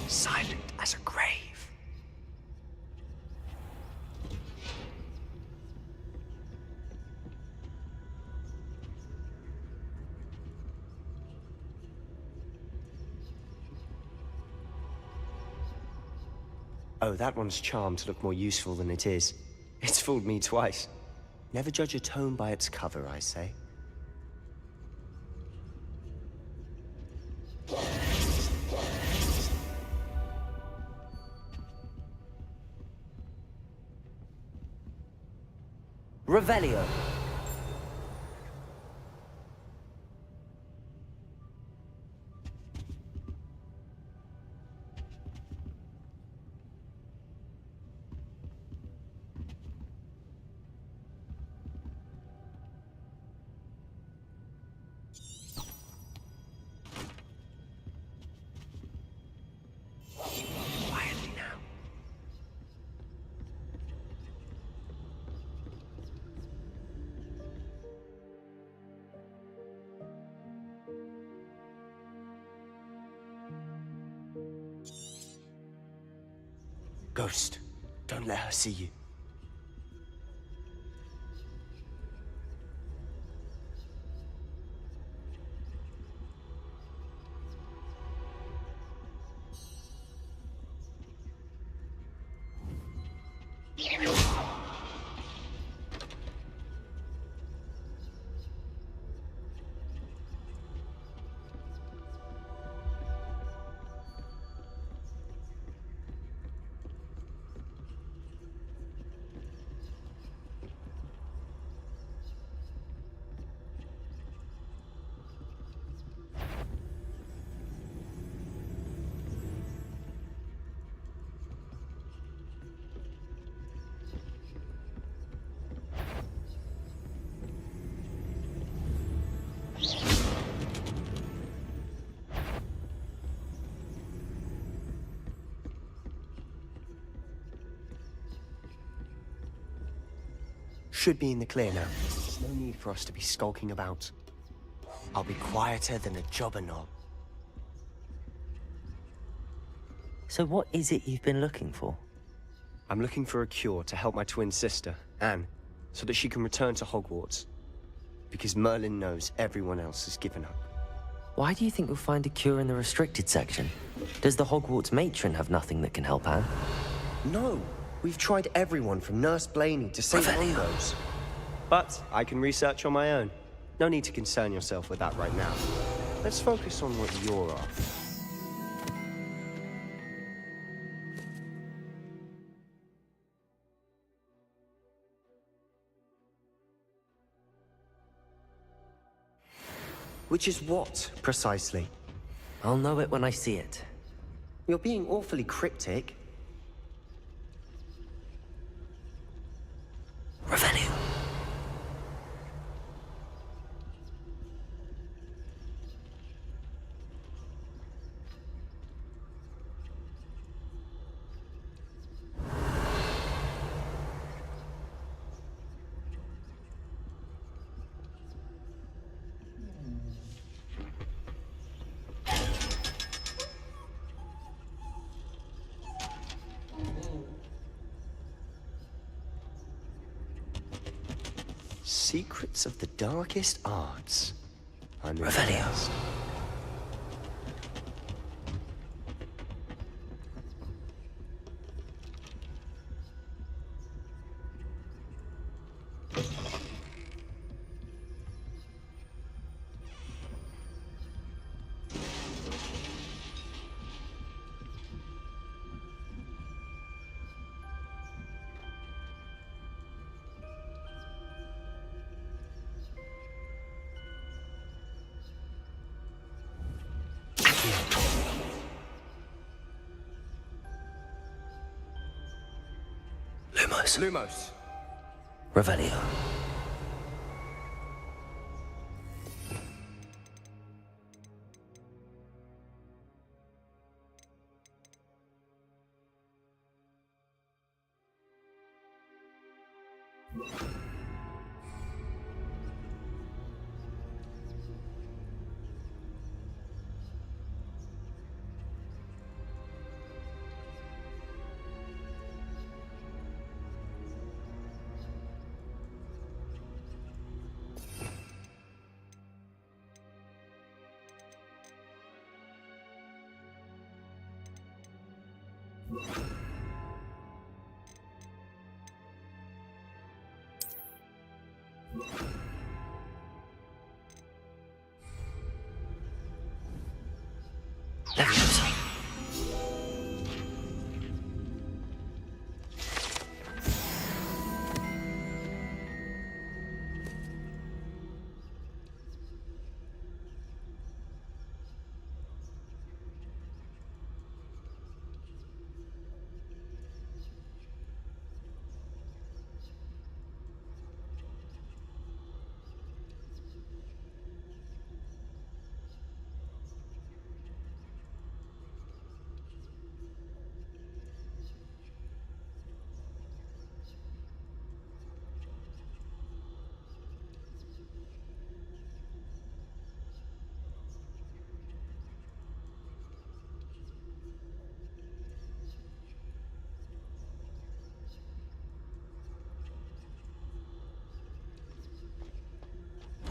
Silent as a grave. Oh, that one's charmed to look more useful than it is. It's fooled me twice. Never judge a tome by its cover, I say. Revelio. Quietly now. Ghost, don't let her see you. Should be in the clear now. There's no need for us to be skulking about. I'll be quieter than a jobberknoll. So what is it you've been looking for? I'm looking for a cure to help my twin sister, Anne, so that she can return to Hogwarts. Because Merlin knows everyone else has given up. Why do you think you'll find a cure in the restricted section? Does the Hogwarts matron have nothing that can help Anne? No! We've tried everyone from Nurse Blaney to St. Mungo's. But I can research on my own. No need to concern yourself with that right now. Let's focus on what you're after. Which is what, precisely? I'll know it when I see it. You're being awfully cryptic. Revelio. Secrets of the darkest arts. I'm Revelio. impressed. Lumos. Lumos. Revelio. Leviosa.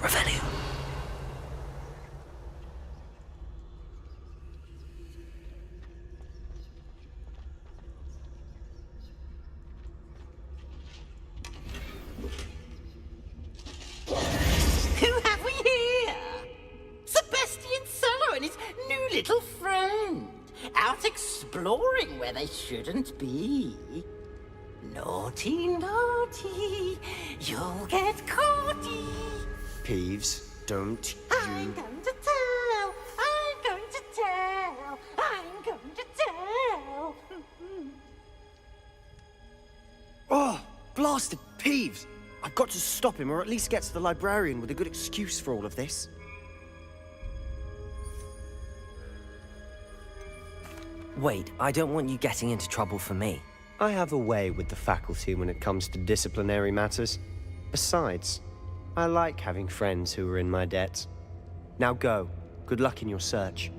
Revelio. Who have we here? Sebastian Solo and his new little friend. Out exploring where they shouldn't be. Naughty, naughty, you'll get caughty. Peeves, don't I'm you... going to tell, I'm going to tell, I'm going to tell. Oh, blasted Peeves! I've got to stop him, or at least get to the librarian with a good excuse for all of this. Wait, I don't want you getting into trouble for me. I have a way with the faculty when it comes to disciplinary matters. Besides, I like having friends who are in my debt. Now go. Good luck in your search.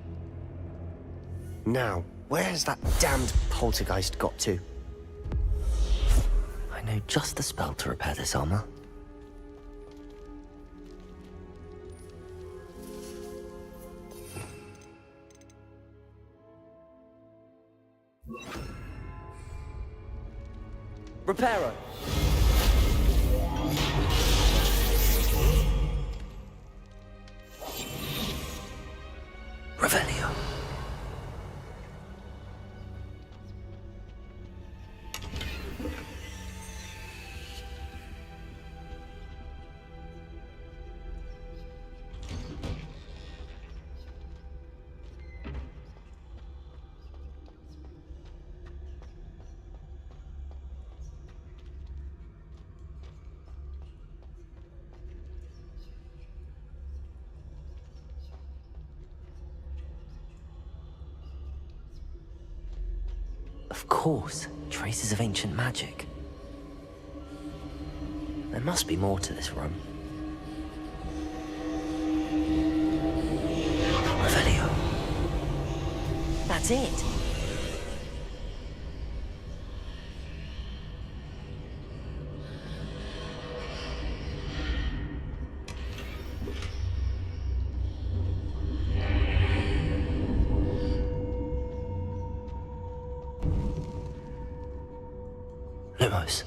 Now, where has that damned poltergeist got to? I know just the spell to repair this armor. Reparo. Revelio. Of course, traces of ancient magic. There must be more to this room. Revelio. That's it. Lumos.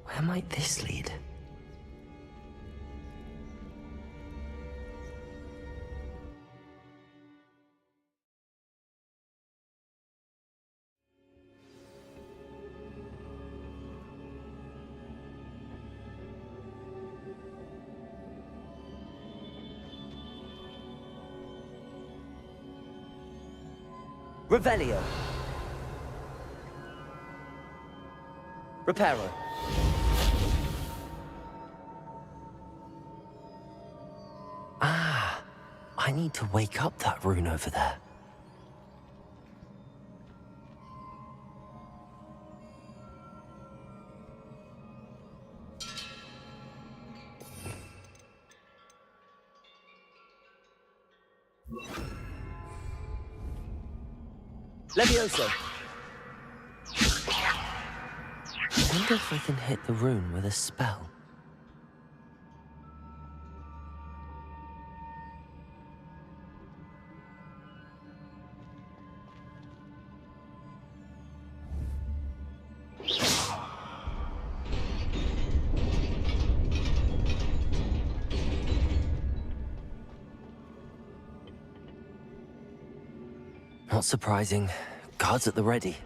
Where might this lead? Revelio. Reparo. Ah, I need to wake up that rune over there. Levioso! I wonder if I can hit the rune with a spell. Not surprising. Guards at the ready.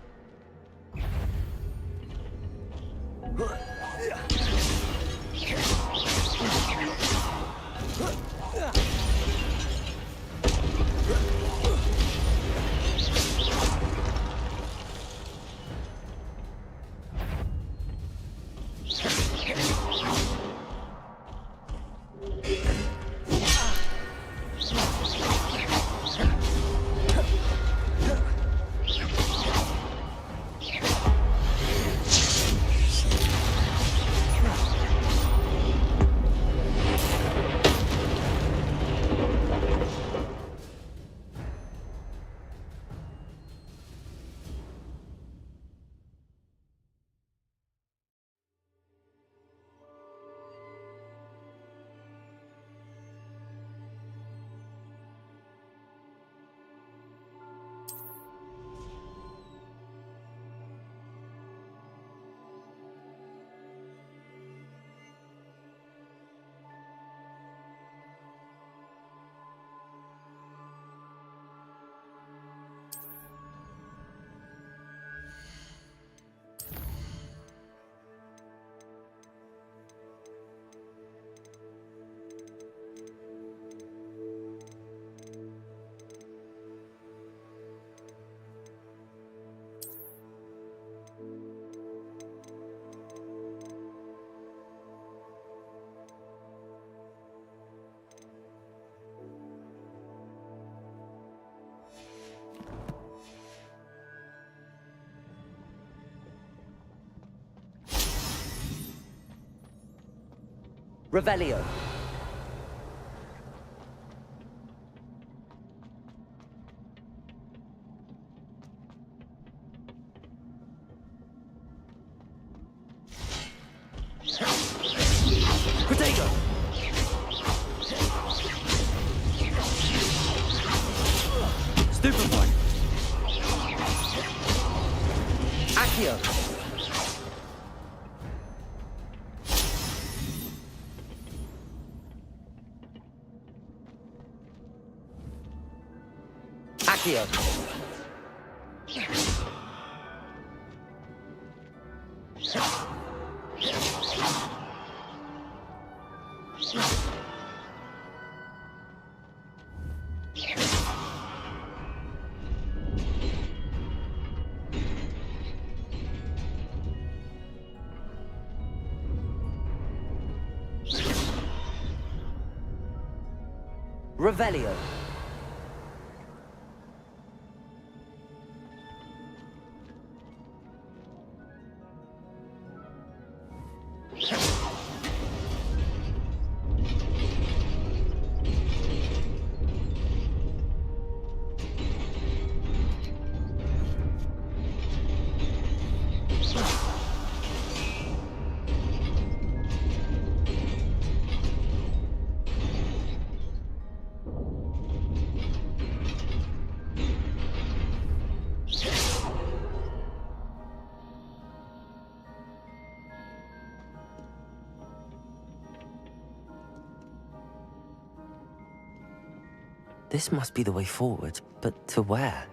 Revelio. Protego. Stupefy. Accio. Accio. Revelio. This must be the way forward, but to where?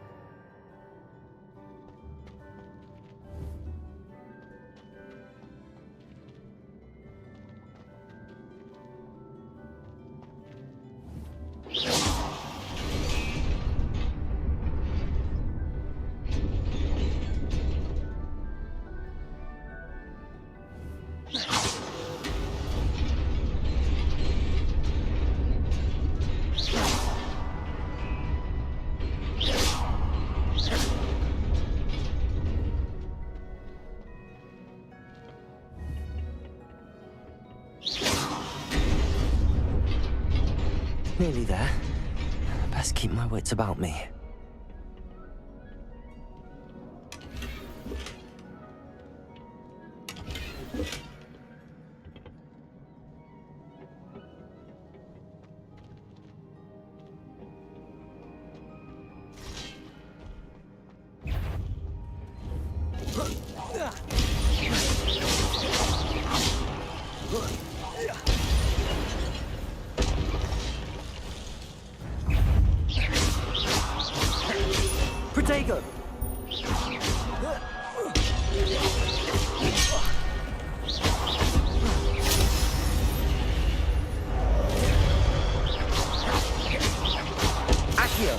Nearly there. Best keep my wits about me. Protego! Accio!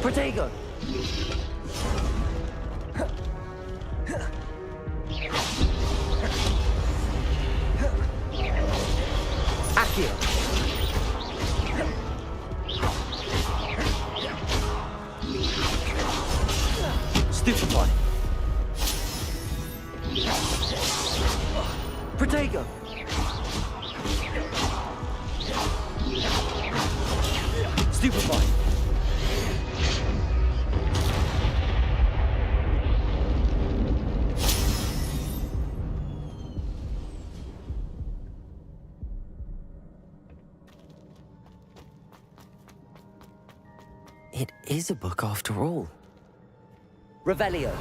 Protego! Accio! Stupefy! Protego! Stupefy! It is a book after all. Revelio.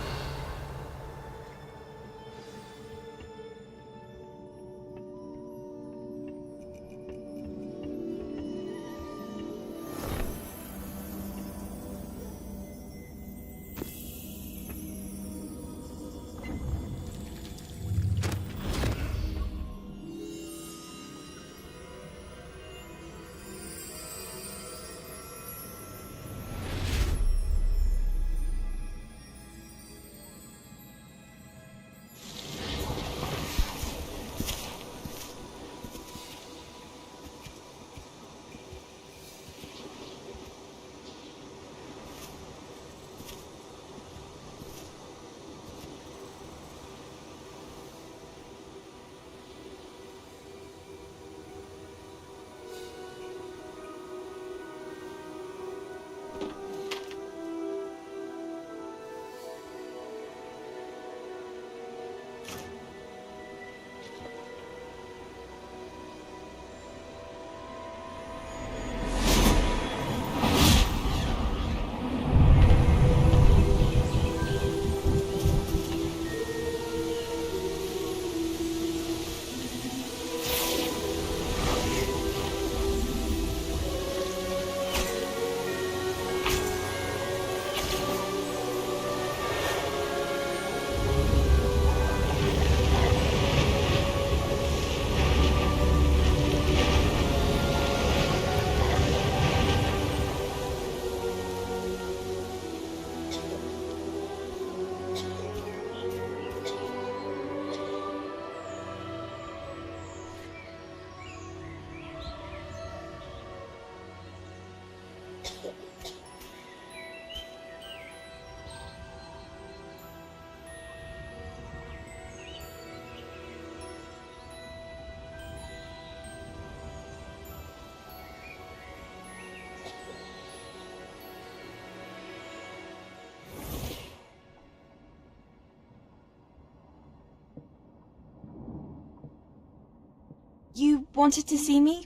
You wanted to see me?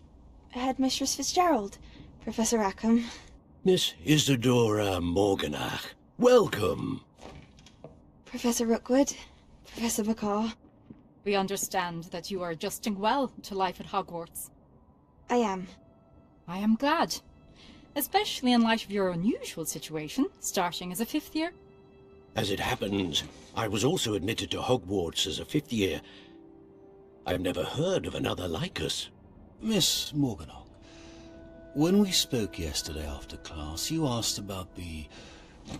Headmistress Fitzgerald, Professor Rackham. Miss Isadora Morganach, welcome. Professor Rookwood, Professor Bakar. We understand that you are adjusting well to life at Hogwarts. I am. I am glad. Especially in light of your unusual situation, starting as a fifth year. As it happens, I was also admitted to Hogwarts as a fifth year. I've never heard of another like us. Miss Morganach, when we spoke yesterday after class, you asked about the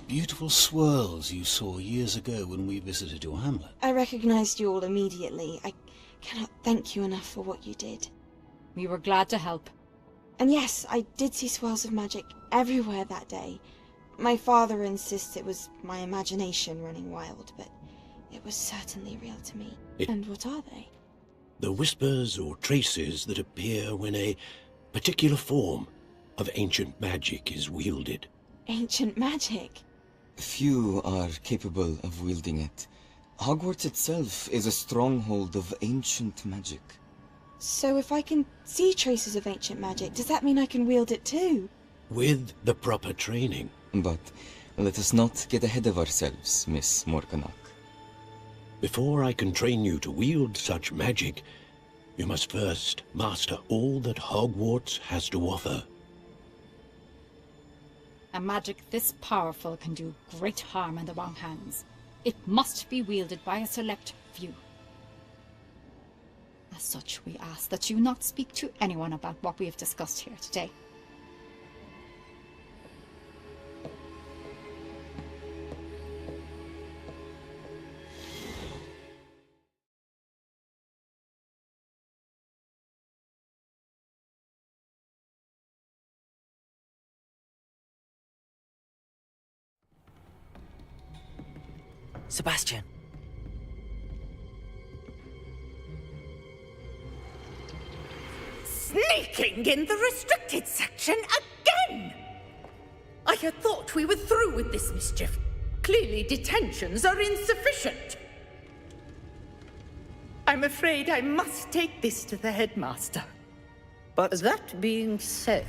beautiful swirls you saw years ago when we visited your hamlet. I recognized you all immediately. I cannot thank you enough for what you did. We were glad to help. And yes, I did see swirls of magic everywhere that day. My father insists it was my imagination running wild, but it was certainly real to me. And what are they? The whispers or traces that appear when a particular form of ancient magic is wielded. Ancient magic? Few are capable of wielding it. Hogwarts itself is a stronghold of ancient magic. So if I can see traces of ancient magic, does that mean I can wield it too? With the proper training. But let us not get ahead of ourselves, Miss Morganach. Before I can train you to wield such magic, you must first master all that Hogwarts has to offer. A magic this powerful can do great harm in the wrong hands. It must be wielded by a select few. As such, we ask that you not speak to anyone about what we have discussed here today. Sebastian. Sneaking in the restricted section again! I had thought we were through with this mischief. Clearly detentions are insufficient. I'm afraid I must take this to the headmaster. But That being said,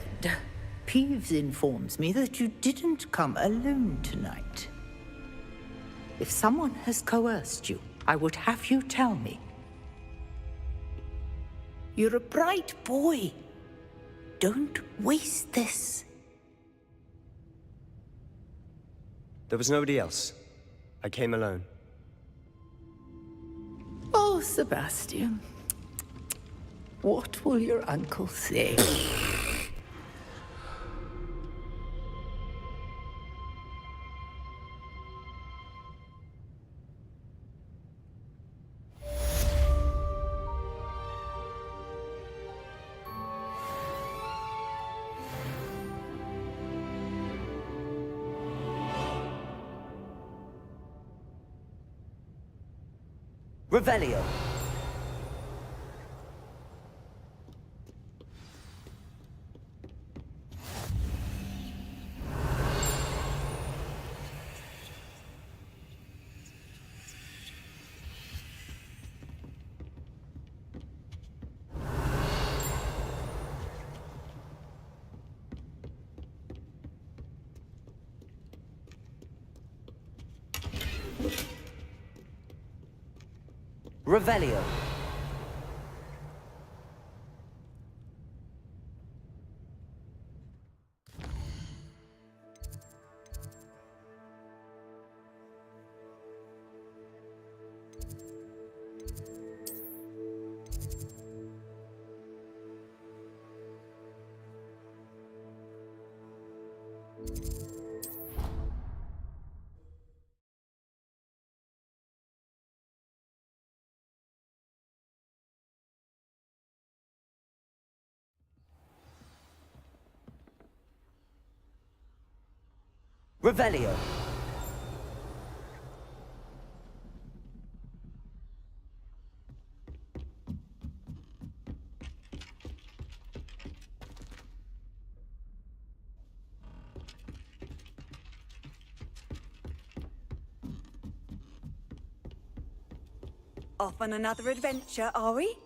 Peeves informs me that you didn't come alone tonight. If someone has coerced you, I would have you tell me. You're a bright boy. Don't waste this. there was nobody else. I came alone. Oh, Sebastian. What will your uncle say? Revelio. Revelio. Revelio. Off on another adventure, are we?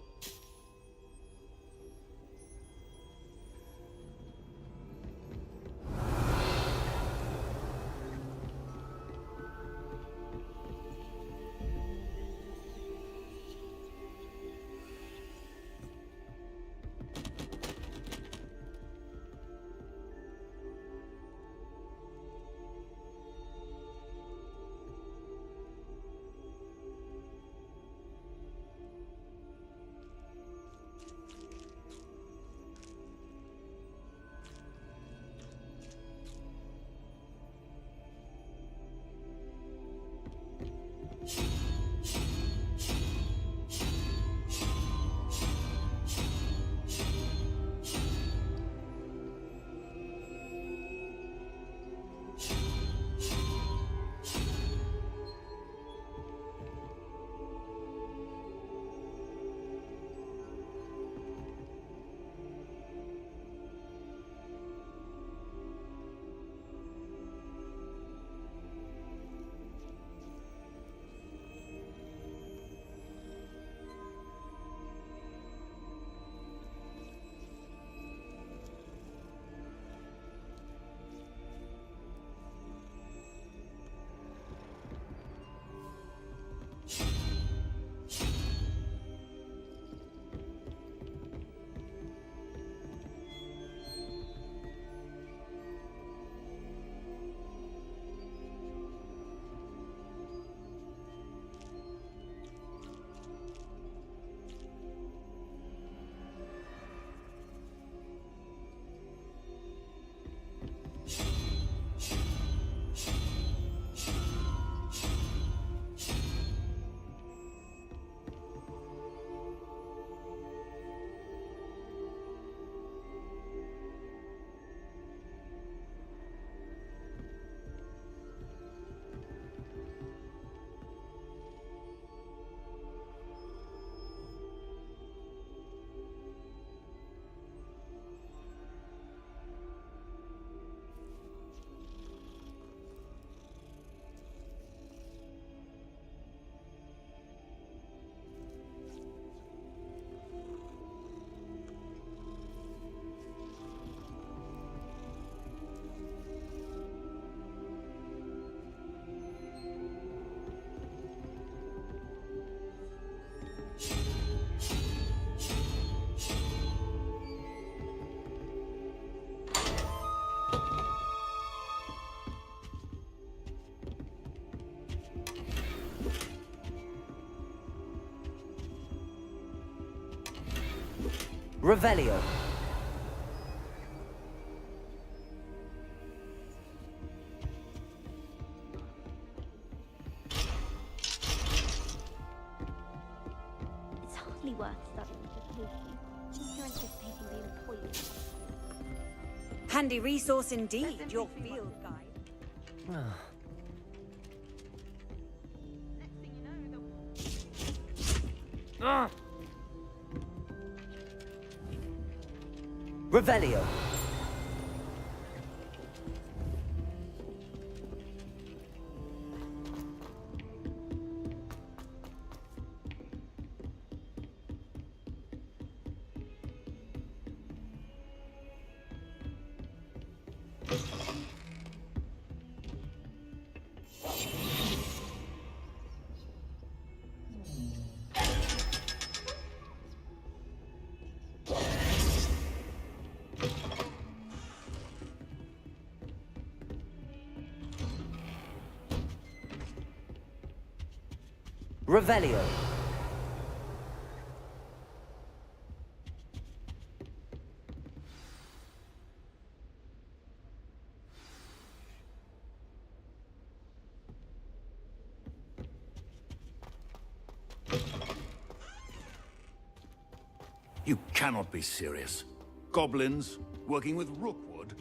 Revelio. It's hardly worth studying with you. You're anticipating being a poison. Handy resource indeed, your field guide. Revelio. Revelio. You cannot be serious. Goblins working with Rookwood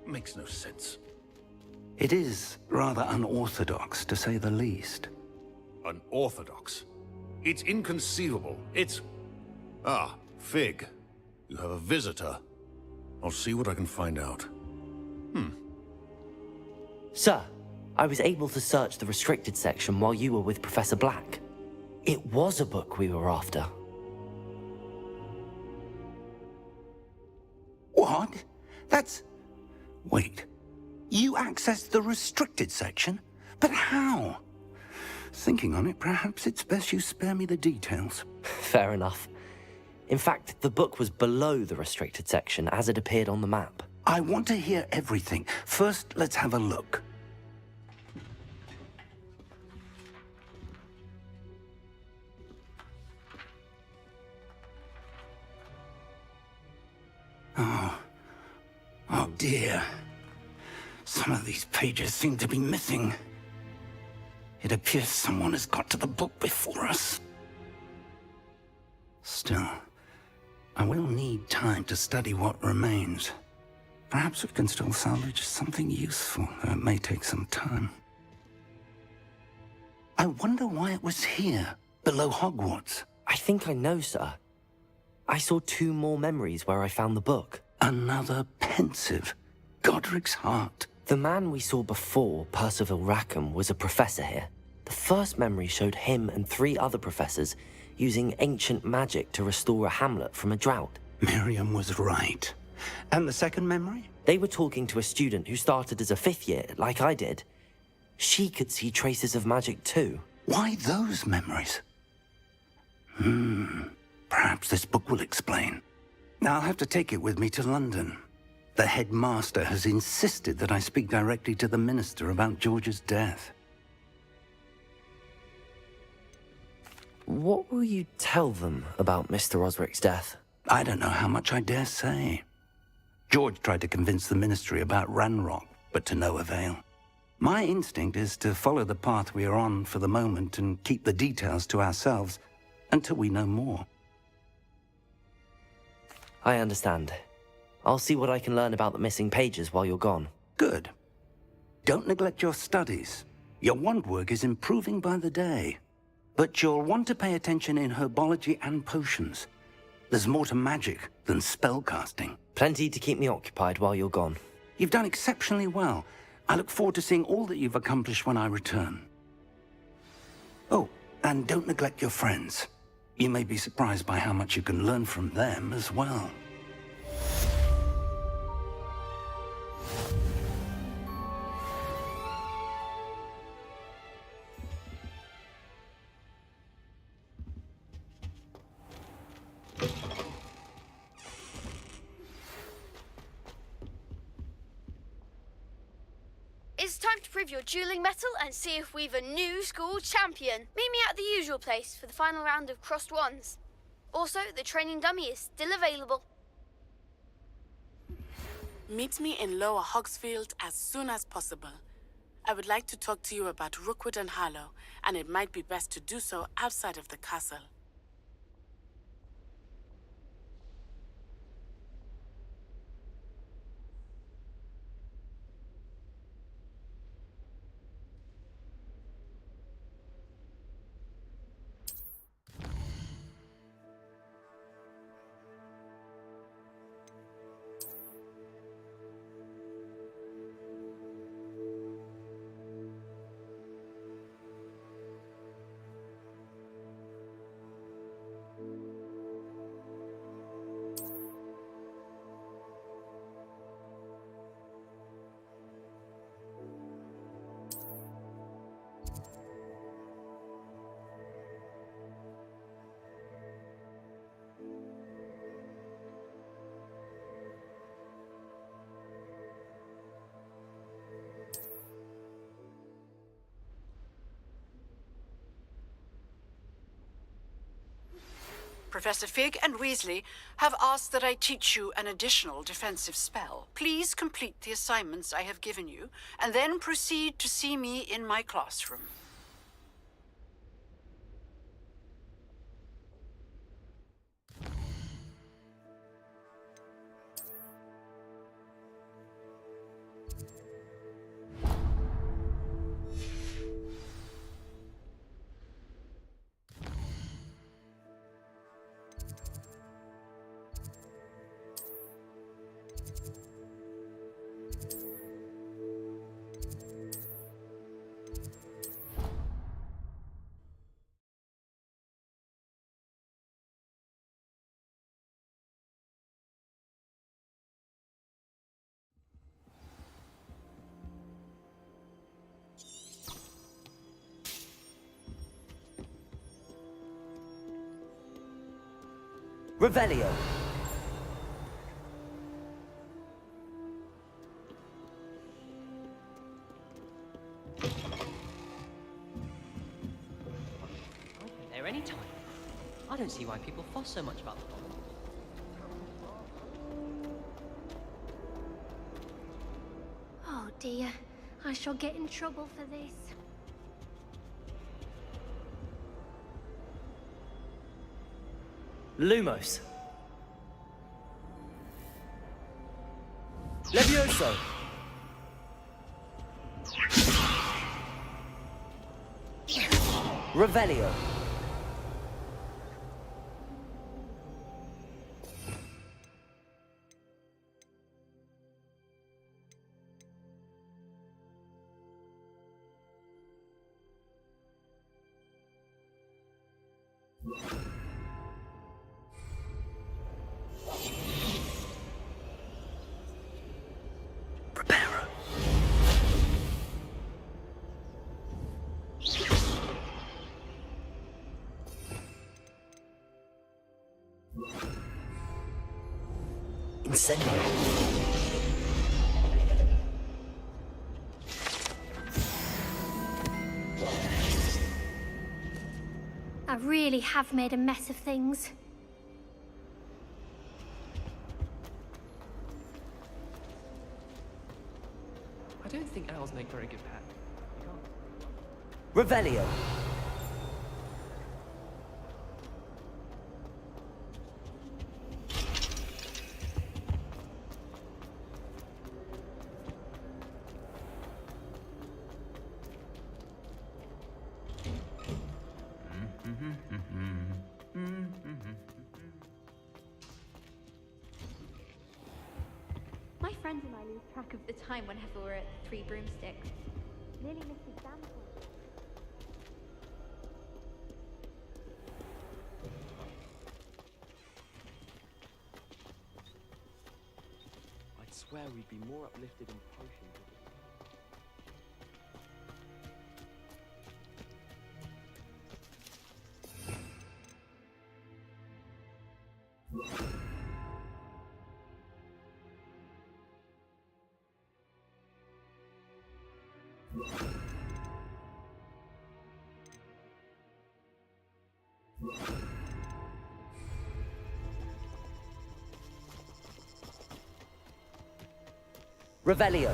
makes no sense. It is rather unorthodox, to say the least. Unorthodox? It's inconceivable. It's... Ah, Fig. You have a visitor. I'll see what I can find out. Sir, I was able to search the restricted section while you were with Professor Black. It was a book we were after. What? That's... Wait. You accessed the restricted section? But how? Thinking on it, perhaps it's best you spare me the details. Fair enough. In fact, the book was below the restricted section as it appeared on the map. I want to hear everything. First, let's have a look. Oh dear. Some of these pages seem to be missing. It appears someone has got to the book before us. Still, I will need time to study what remains. Perhaps we can still salvage something useful, though it may take some time. I wonder why it was here, below Hogwarts. I think I know, sir. I saw 2 more memories where I found the book. Another pensive. Godric's heart. The man we saw before, Percival Rackham, was a professor here. The first memory showed him and 3 other professors using ancient magic to restore a hamlet from a drought. Miriam was right. And the second memory? They were talking to a student who started as a 5th year, like I did. She could see traces of magic too. Why those memories? Perhaps this book will explain. Now I'll have to take it with me to London. The headmaster has insisted that I speak directly to the minister about George's death. What will you tell them about Mr. Osric's death? I don't know how much I dare say. George tried to convince the ministry about Ranrock, but to no avail. My instinct is to follow the path we are on for the moment and keep the details to ourselves until we know more. I understand. I'll see what I can learn about the missing pages while you're gone. Good. Don't neglect your studies. Your wand work is improving by the day. But you'll want to pay attention in herbology and potions. There's more to magic than spellcasting. Plenty to keep me occupied while you're gone. You've done exceptionally well. I look forward to seeing all that you've accomplished when I return. Oh, and don't neglect your friends. You may be surprised by how much you can learn from them as well. It's time to prove your dueling mettle and see if we've a new school champion. Meet me at the usual place for the final round of crossed wands. Also, the training dummy is still available. Meet me in Lower Hogsfield as soon as possible. I would like to talk to you about Rookwood and Harlow, and it might be best to do so outside of the castle. Professor Fig and Weasley have asked that I teach you an additional defensive spell. Please complete the assignments I have given you, and then proceed to see me in my classroom. Revelio. There any time. I don't see why people fuss so much about the problem. Oh dear, I shall get in trouble for this. Lumos. Levioso. Revelio. Incendio. I really have made a mess of things. I don't think owls make very good pets. Revelio. My friends and I lose track of the time whenever we're at Three Broomsticks. Nearly missed exam points. I'd swear we'd be more uplifted in potions. Revelio.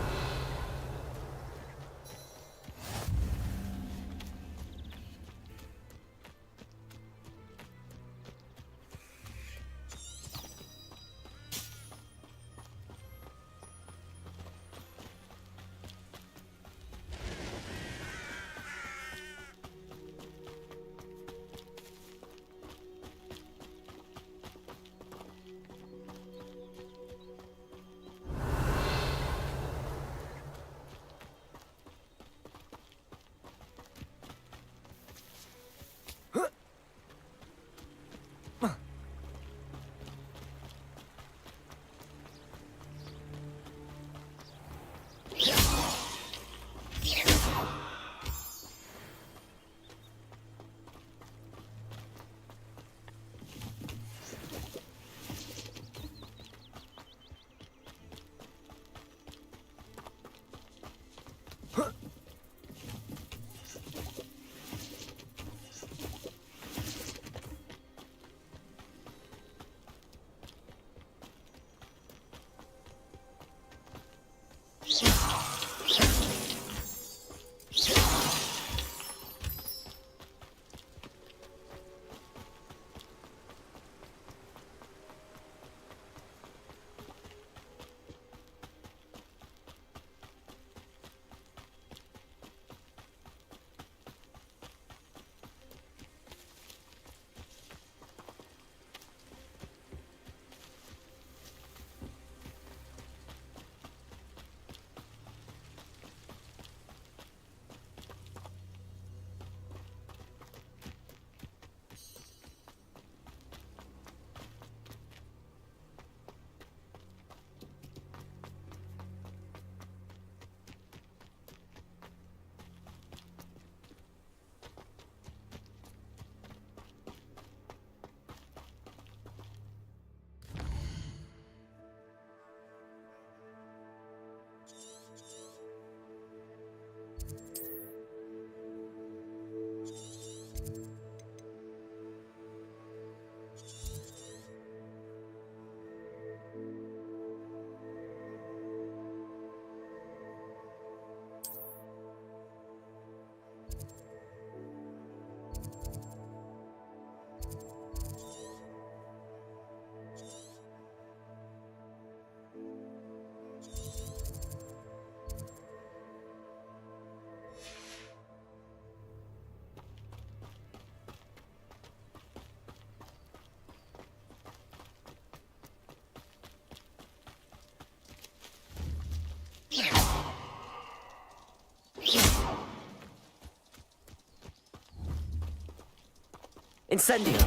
Incendio!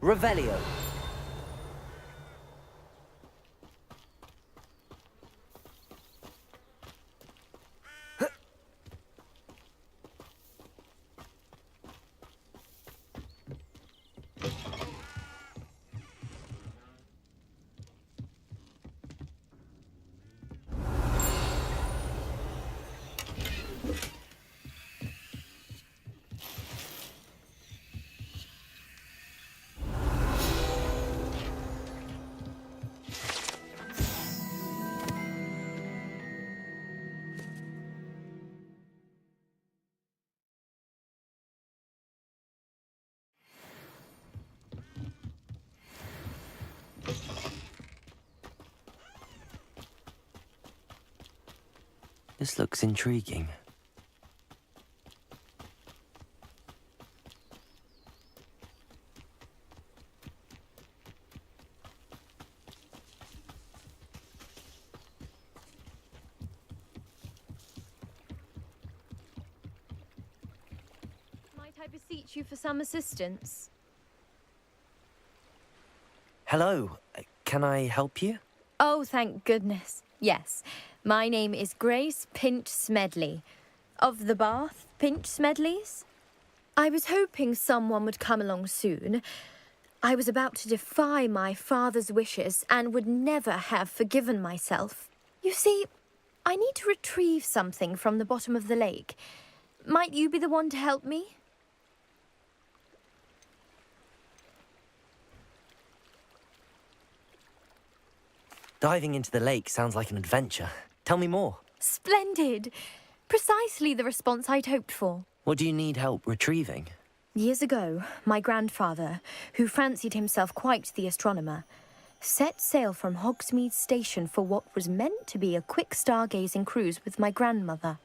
Revelio. This looks intriguing. Might I beseech you for some assistance? Hello, can I help you? Oh, thank goodness. Yes. My name is Grace Pinch Smedley, of the Bath Pinch Smedleys. I was hoping someone would come along soon. I was about to defy my father's wishes and would never have forgiven myself. You see, I need to retrieve something from the bottom of the lake. Might you be the one to help me? Diving into the lake sounds like an adventure. Tell me more. Splendid! Precisely the response I'd hoped for. What do you need help retrieving? Years ago, my grandfather, who fancied himself quite the astronomer, set sail from Hogsmeade Station for what was meant to be a quick stargazing cruise with my grandmother.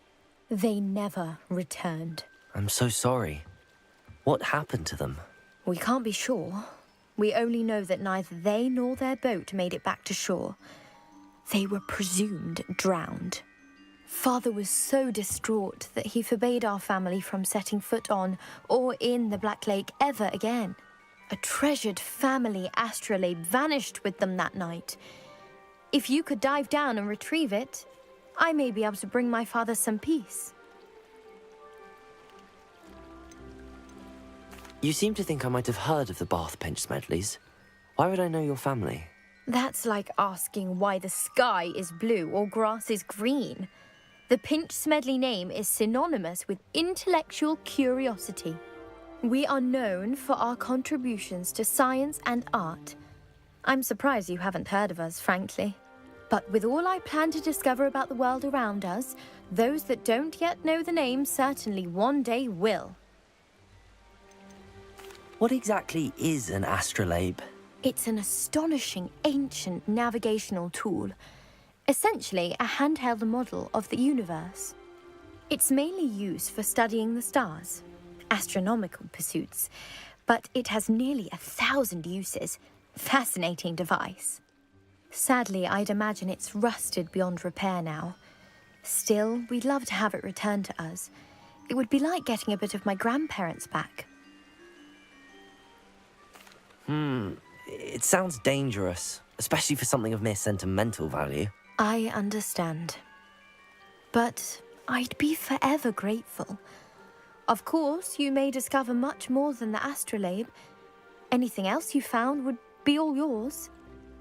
They never returned. I'm so sorry. What happened to them? We can't be sure. We only know that neither they nor their boat made it back to shore. They were presumed drowned. Father was so distraught that he forbade our family from setting foot on or in the Black Lake ever again. A treasured family astrolabe vanished with them that night. If you could dive down and retrieve it, I may be able to bring my father some peace. You seem to think I might have heard of the Bath Pinch Smedleys. Why would I know your family? That's like asking why the sky is blue or grass is green. The Pinch Smedley name is synonymous with intellectual curiosity. We are known for our contributions to science and art. I'm surprised you haven't heard of us, frankly. But with all I plan to discover about the world around us, those that don't yet know the name certainly one day will. What exactly is an astrolabe? It's an astonishing ancient navigational tool. Essentially a handheld model of the universe. It's mainly used for studying the stars, astronomical pursuits, but it has nearly 1,000 uses. Fascinating device. Sadly, I'd imagine it's rusted beyond repair now. Still, we'd love to have it returned to us. It would be like getting a bit of my grandparents back. It sounds dangerous, especially for something of mere sentimental value. I understand. But I'd be forever grateful. Of course, you may discover much more than the astrolabe. Anything else you found would be all yours.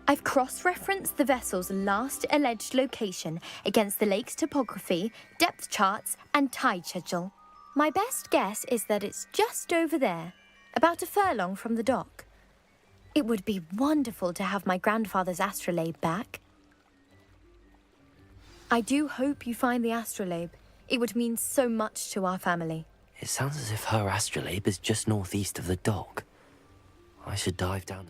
I've cross-referenced the vessel's last alleged location against the lake's topography, depth charts, and tide schedule. My best guess is that it's just over there, about a furlong from the dock. It would be wonderful to have my grandfather's astrolabe back. I do hope you find the astrolabe. It would mean so much to our family. It sounds as if her astrolabe is just northeast of the dock. I should dive down.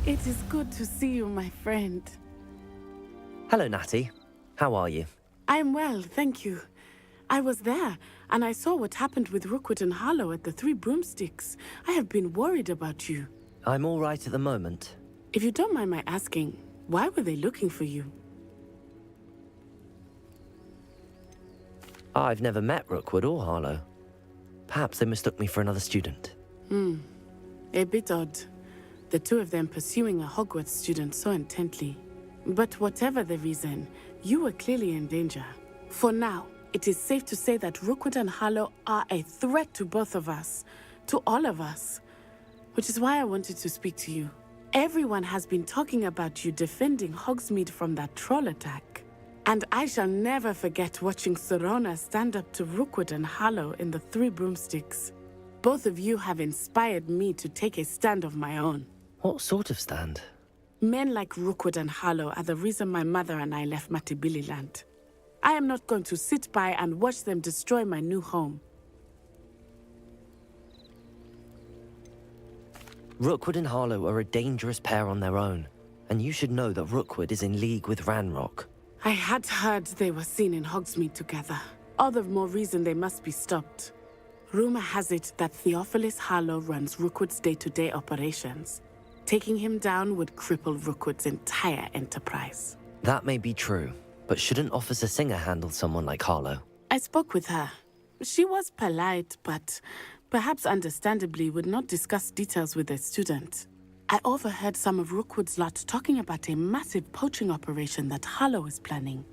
It is good to see you, my friend. Hello, Natty. How are you? I'm well, thank you. I was there, and I saw what happened with Rookwood and Harlow at the Three Broomsticks. I have been worried about you. I'm all right at the moment. If you don't mind my asking, why were they looking for you? I've never met Rookwood or Harlow. Perhaps they mistook me for another student. A bit odd. The two of them pursuing a Hogwarts student so intently. But whatever the reason, you were clearly in danger. For now, it is safe to say that Rookwood and Harlow are a threat to both of us. To all of us. Which is why I wanted to speak to you. Everyone has been talking about you defending Hogsmeade from that troll attack. And I shall never forget watching Sorona stand up to Rookwood and Harlow in the Three Broomsticks. Both of you have inspired me to take a stand of my own. What sort of stand? Men like Rookwood and Harlow are the reason my mother and I left Matabeleland. I am not going to sit by and watch them destroy my new home. Rookwood and Harlow are a dangerous pair on their own, and you should know that Rookwood is in league with Ranrock. I had heard they were seen in Hogsmeade together. All the more reason they must be stopped. Rumor has it that Theophilus Harlow runs Rookwood's day-to-day operations. Taking him down would cripple Rookwood's entire enterprise. That may be true, but shouldn't Officer Singer handle someone like Harlow? I spoke with her. She was polite, but perhaps understandably would not discuss details with a student. I overheard some of Rookwood's lot talking about a massive poaching operation that Harlow is planning.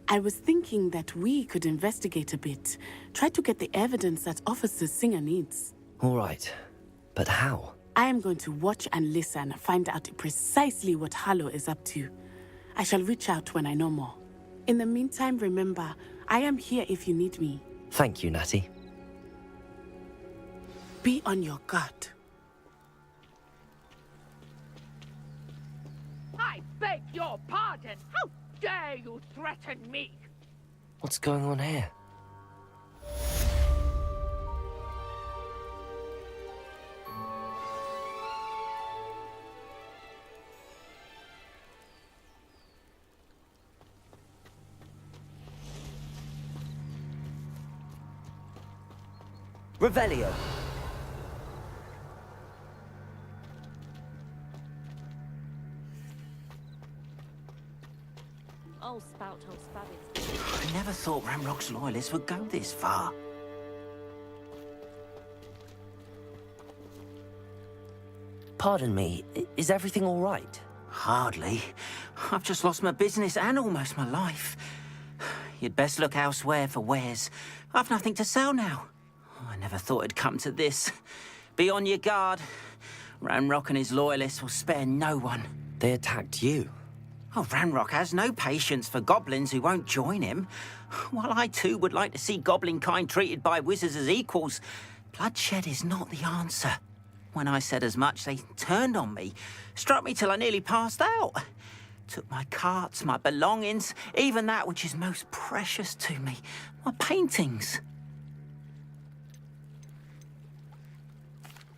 I was thinking that we could investigate a bit, try to get the evidence that Officer Singer needs. All right, but how? I am going to watch and listen, find out precisely what Harlow is up to. I shall reach out when I know more. In the meantime, remember, I am here if you need me. Thank you, Natty. Be on your guard. I beg your pardon! How dare you threaten me? What's going on here? Revelio. Old spout, old spabbit. I never thought Ranrock's loyalists would go this far. Pardon me, is everything all right? Hardly. I've just lost my business and almost my life. You'd best look elsewhere for wares. I've nothing to sell now. I never thought it'd come to this. Be on your guard. Ranrock and his loyalists will spare no one. They attacked you? Oh, Ranrock has no patience for goblins who won't join him. While I too would like to see goblin kind treated by wizards as equals, bloodshed is not the answer. When I said as much, they turned on me, struck me till I nearly passed out. Took my carts, my belongings, even that which is most precious to me, my paintings.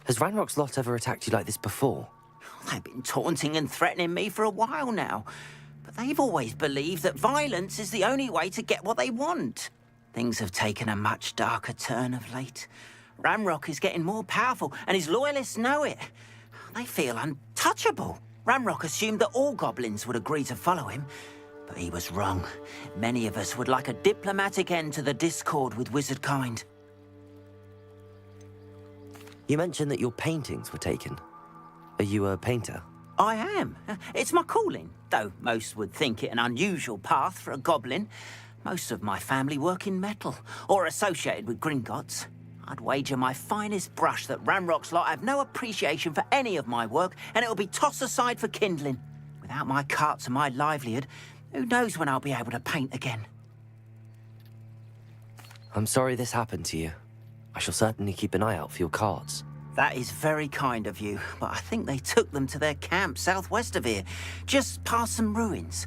Has Ranrock's lot ever attacked you like this before? They've been taunting and threatening me for a while now, but they've always believed that violence is the only way to get what they want. Things have taken a much darker turn of late. Ranrock is getting more powerful, and his loyalists know it. They feel untouchable. Ranrock assumed that all goblins would agree to follow him, but he was wrong. Many of us would like a diplomatic end to the discord with wizard kind. You mentioned that your paintings were taken. Are you a painter? I am. It's my calling, though most would think it an unusual path for a goblin. Most of my family work in metal, or associated with Gringotts. I'd wager my finest brush that Ranrock's lot have no appreciation for any of my work, and it'll be tossed aside for kindling. Without my carts and my livelihood, who knows when I'll be able to paint again? I'm sorry this happened to you. I shall certainly keep an eye out for your carts. That is very kind of you, but I think they took them to their camp southwest of here, just past some ruins.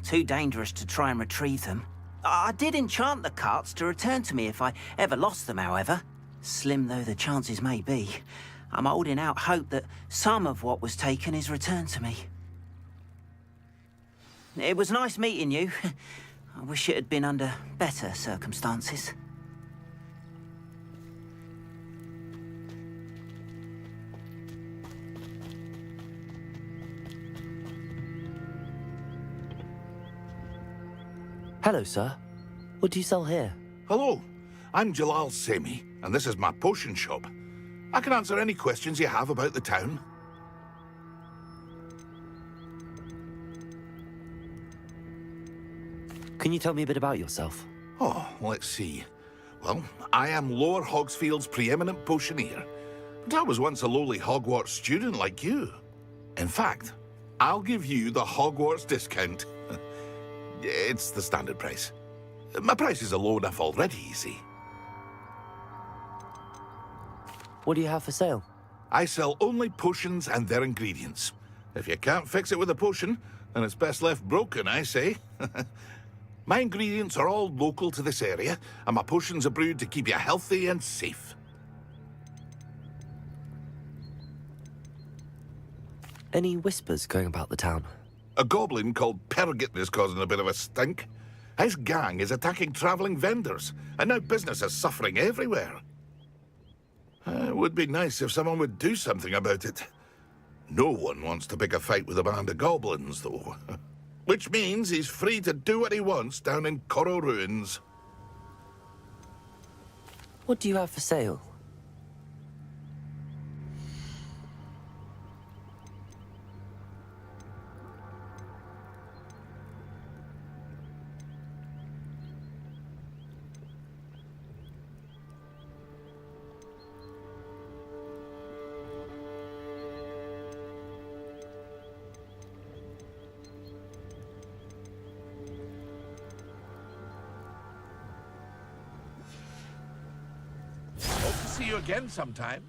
Too dangerous to try and retrieve them. I did enchant the carts to return to me if I ever lost them, however. Slim though the chances may be, I'm holding out hope that some of what was taken is returned to me. It was nice meeting you. I wish it had been under better circumstances. Hello, sir. What do you sell here? Hello, I'm Jalal Semi, and this is my potion shop. I can answer any questions you have about the town. Can you tell me a bit about yourself? Oh, let's see. Well, I am Lower Hogsfield's preeminent potioneer, but I was once a lowly Hogwarts student like you. In fact, I'll give you the Hogwarts discount. It's the standard price. My prices are low enough already, you see. What do you have for sale? I sell only potions and their ingredients. If you can't fix it with a potion, then it's best left broken, I say. My ingredients are all local to this area, and my potions are brewed to keep you healthy and safe. Any whispers going about the town? A goblin called Pergit is causing a bit of a stink. His gang is attacking traveling vendors, and now business is suffering everywhere. It would be nice if someone would do something about it. No one wants to pick a fight with a band of goblins, though. Which means he's free to do what he wants down in Coral Ruins. What do you have for sale? See you again sometime.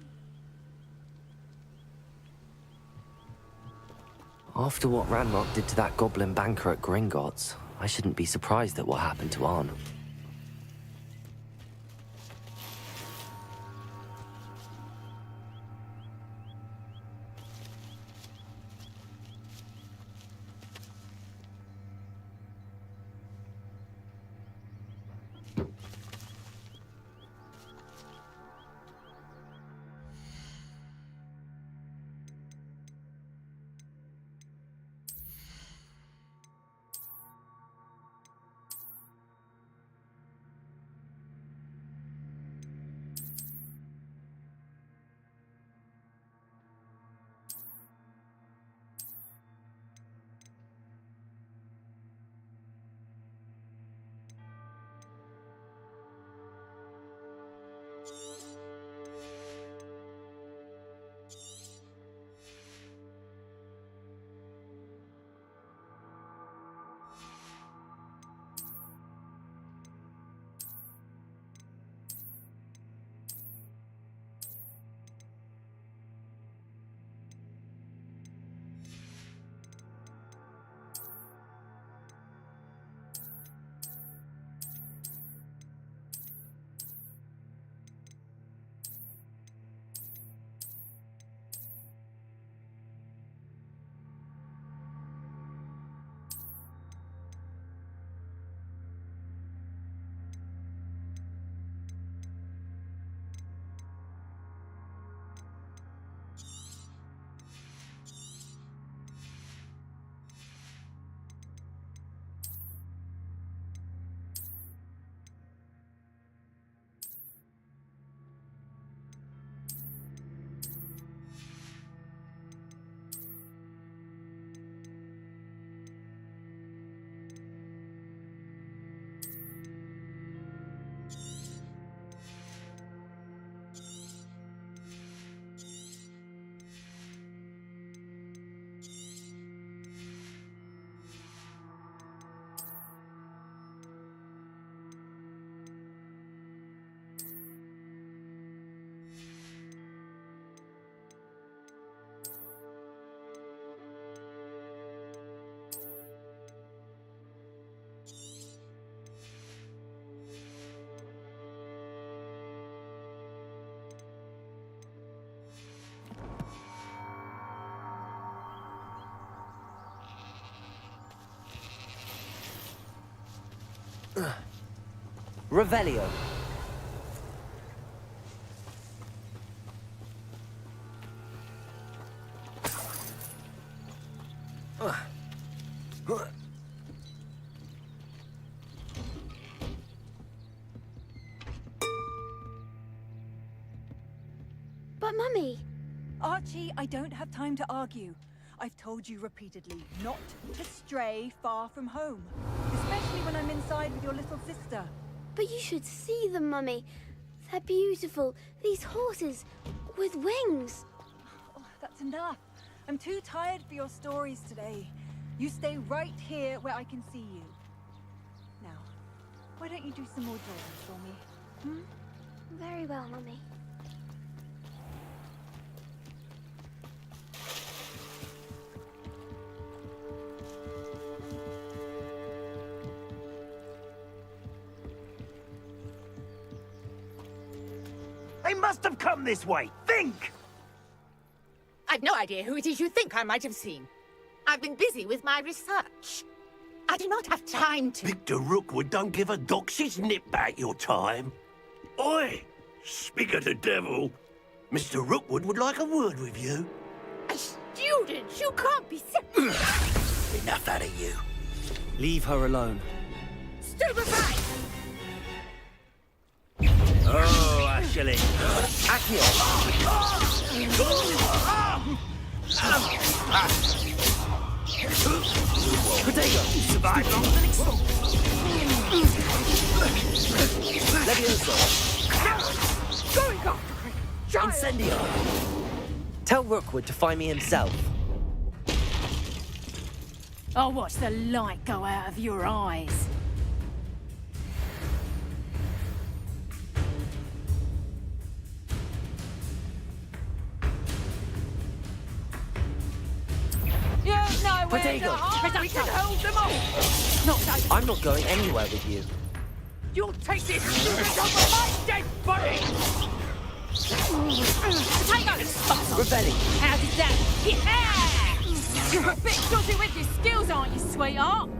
After what Ranrock did to that goblin banker at Gringotts, I shouldn't be surprised at what happened to Arn. Revelio. But Mummy... Archie, I don't have time to argue. I've told you repeatedly not to stray far from home. Especially when I'm inside with your little sister. But you should see them, Mummy. They're beautiful. These horses with wings. Oh, that's enough. I'm too tired for your stories today. You stay right here where I can see you. Now, why don't you do some more drawing for me? Hmm? Very well, Mummy. They must have come this way. Think! I've no idea who it is you think I might have seen. I've been busy with my research. I do not have time to... Victor Rookwood don't give a doxy's nip back your time. Oi! Speak of the devil. Mr. Rookwood would like a word with you. A student? You can't be serious. Enough out of you. Leave her alone. Stupefy! Oh, Ashley. Accio! Potato! You survived longer than expected. Levioso! Going after it! Incendio! Tell Rookwood to find me himself. I'll watch the light go out of your eyes. You know where Potato. to hide. We can hold them off. Not that I'm not going anywhere with you. You'll take this student over my dead body! Potato! Rebelling. How did that? Yeah! You're a bit dodgy with your skills, aren't you, sweetheart?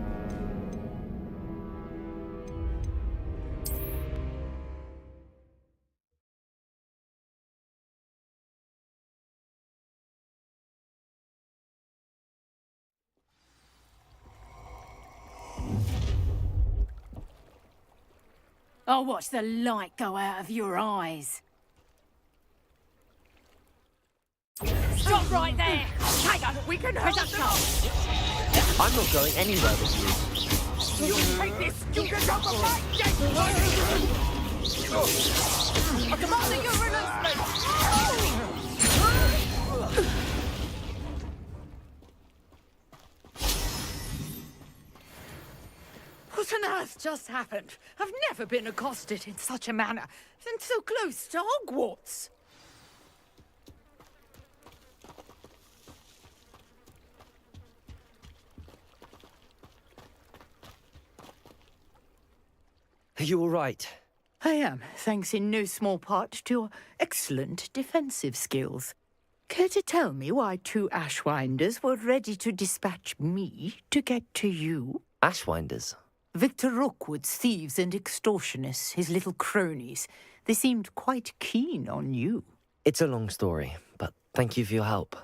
I'll watch the light go out of your eyes. Stop right there! Hang on, we can hold them off! I'm not going anywhere with you. You'll take this student over my dead body! I command that you release me! What on earth just happened? I've never been accosted in such a manner, and so close to Hogwarts. Are you all right? I am, thanks in no small part to your excellent defensive skills. Care to tell me why two Ashwinders were ready to dispatch me to get to you? Ashwinders? Victor Rookwood's thieves and extortionists, his little cronies. They seemed quite keen on you. It's a long story, but thank you for your help.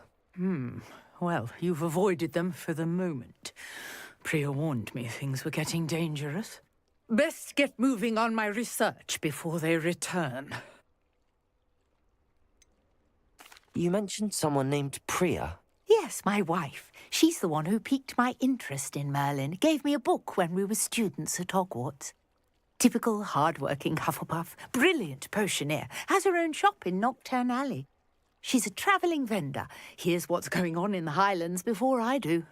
Well, you've avoided them for the moment. Priya warned me things were getting dangerous. Best get moving on my research before they return. You mentioned someone named Priya. Yes, my wife. She's the one who piqued my interest in Merlin. Gave me a book when we were students at Hogwarts. Typical hard-working Hufflepuff, brilliant potioneer, has her own shop in Knockturn Alley. She's a travelling vendor. Hears what's going on in the Highlands before I do.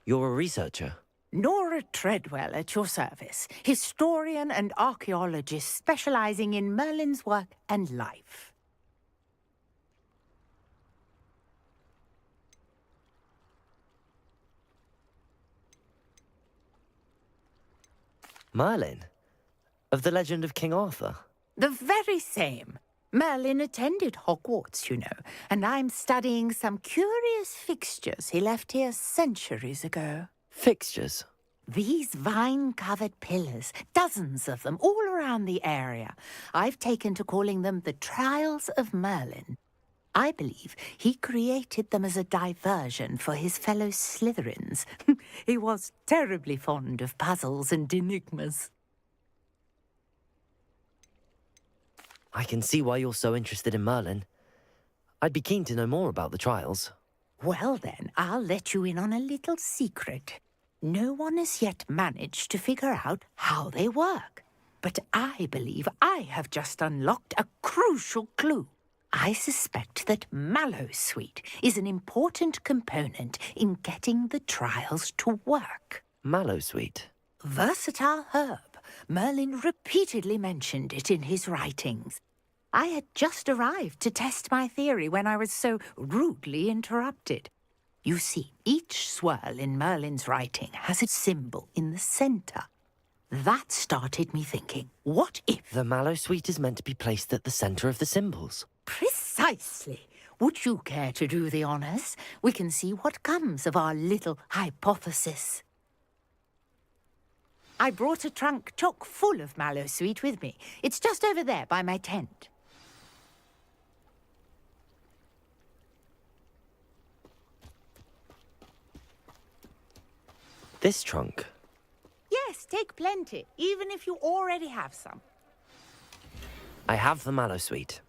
You're a researcher? Nora Treadwell at your service, historian and archaeologist specializing in Merlin's work and life. Merlin? Of the legend of King Arthur? The very same. Merlin attended Hogwarts, you know, and I'm studying some curious fixtures he left here centuries ago. Fixtures? These vine-covered pillars, dozens of them, all around the area. I've taken to calling them the Trials of Merlin. I believe he created them as a diversion for his fellow Slytherins. He was terribly fond of puzzles and enigmas. I can see why you're so interested in Merlin. I'd be keen to know more about the trials. Well then, I'll let you in on a little secret. No one has yet managed to figure out how they work. But I believe I have just unlocked a crucial clue. I suspect that Mallowsweet is an important component in getting the trials to work. Mallowsweet? Versatile herb. Merlin repeatedly mentioned it in his writings. I had just arrived to test my theory when I was so rudely interrupted. You see, each swirl in Merlin's writing has a symbol in the center. That started me thinking, what if... The Mallowsweet is meant to be placed at the center of the symbols. Precisely. Would you care to do the honors? We can see what comes of our little hypothesis. I brought a trunk chock full of Mallowsweet with me. It's just over there by my tent. This trunk? Yes, take plenty, even if you already have some. I have the Mallowsweet.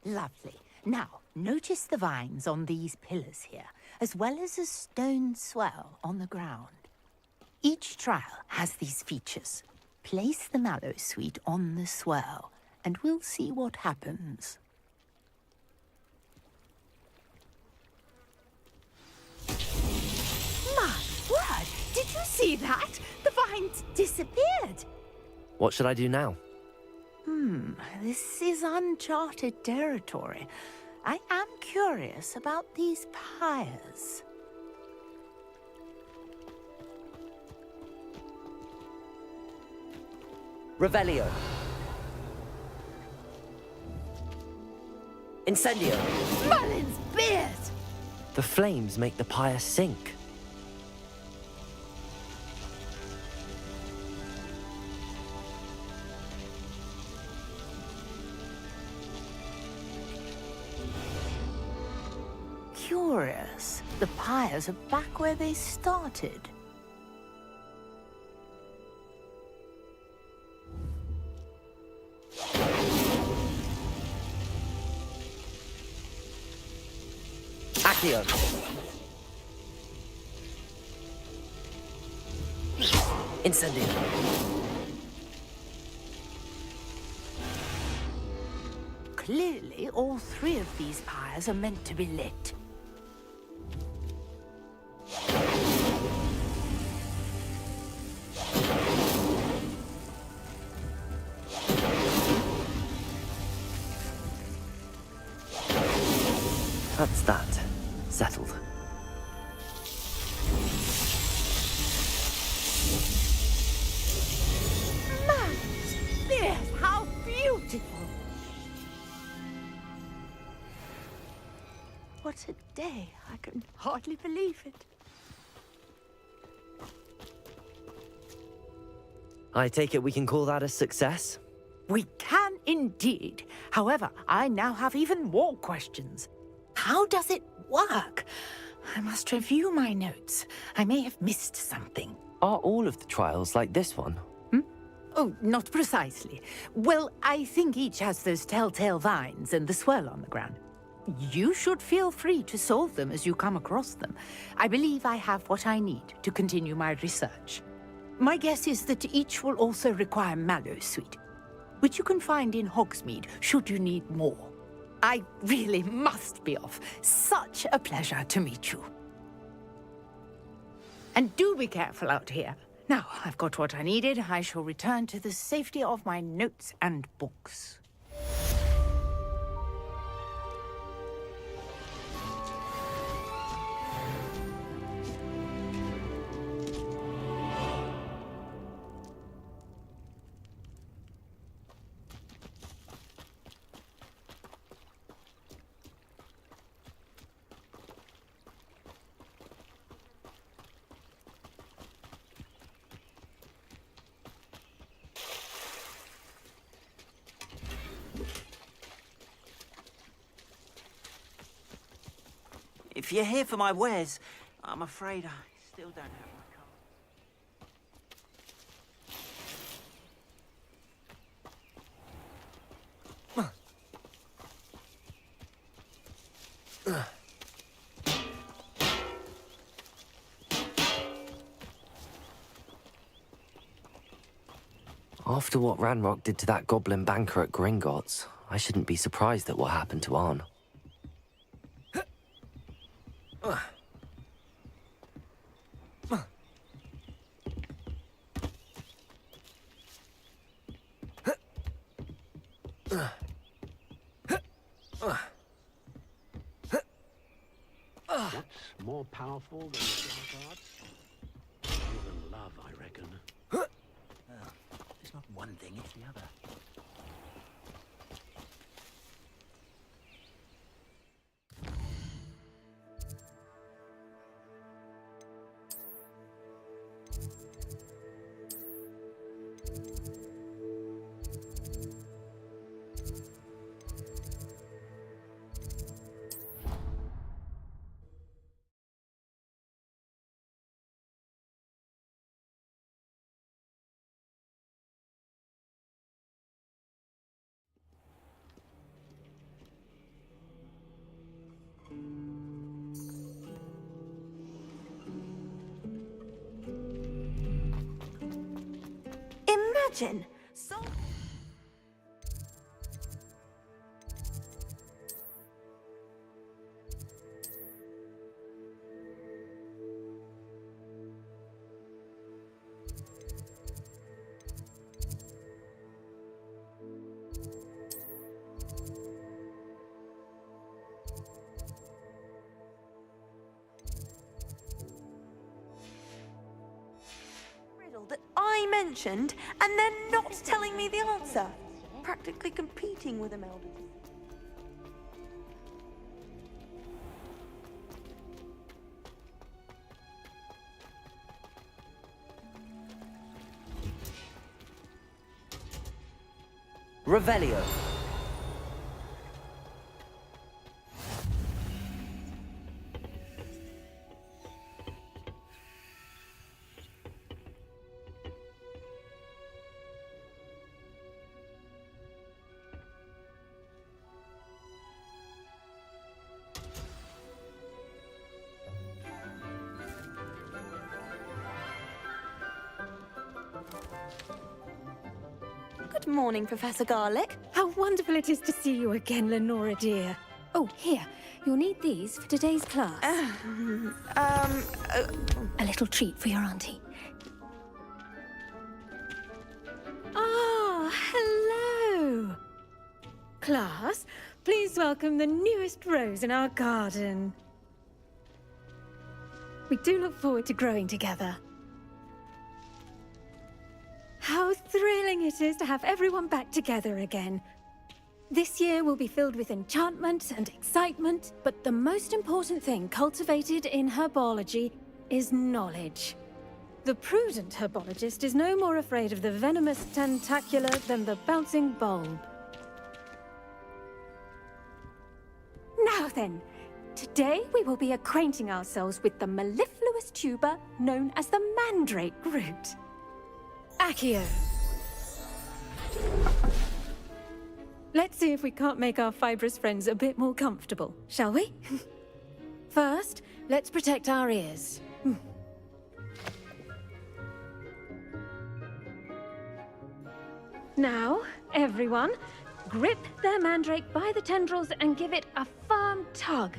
Lovely. Now, notice the vines on these pillars here, as well as a stone swell on the ground. Each trial has these features. Place the Mallowsweet on the swell, and we'll see what happens. My word! Did you see that? The vines disappeared! What should I do now? This is uncharted territory. I am curious about these pyres. Revelio. Incendio. Merlin's beard! The flames make the pyre sink. Curious. The pyres are back where they started. Accio. Incendio. Clearly, all three of these pyres are meant to be lit. That's that. Settled. Merlin's beard! How beautiful! What a day! I can hardly believe it. I take it we can call that a success? We can indeed. However, I now have even more questions. How does it work? I must review my notes. I may have missed something. Are all of the trials like this one? Oh, not precisely. Well, I think each has those telltale vines and the swirl on the ground. You should feel free to solve them as you come across them. I believe I have what I need to continue my research. My guess is that each will also require Mallowsweet, which you can find in Hogsmeade should you need more. I really must be off. Such a pleasure to meet you. And do be careful out here. Now, I've got what I needed. I shall return to the safety of my notes and books. If you're here for my wares, I'm afraid I still don't have my After what Ranrock did to that goblin banker at Gringotts, I shouldn't be surprised at what happened to Arn. What's more powerful than the dark arts? Even love, I reckon. It's not one thing, it's the other. Imagine! That I mentioned, and then not telling me the answer. Practically competing with them elders. Revelio. Good morning, Professor Garlick. How wonderful it is to see you again, Lenora dear. Oh, here. You'll need these for today's class. A little treat for your auntie. Ah, hello. Class, please welcome the newest rose in our garden. We do look forward to growing together. How thrilling it is to have everyone back together again. This year will be filled with enchantment and excitement, but the most important thing cultivated in herbology is knowledge. The prudent herbologist is no more afraid of the venomous tentacular than the bouncing bulb. Now then, today we will be acquainting ourselves with the mellifluous tuber known as the mandrake root. Accio. Let's see if we can't make our fibrous friends a bit more comfortable, shall we? First, let's protect our ears. Now, everyone, grip their mandrake by the tendrils and give it a firm tug.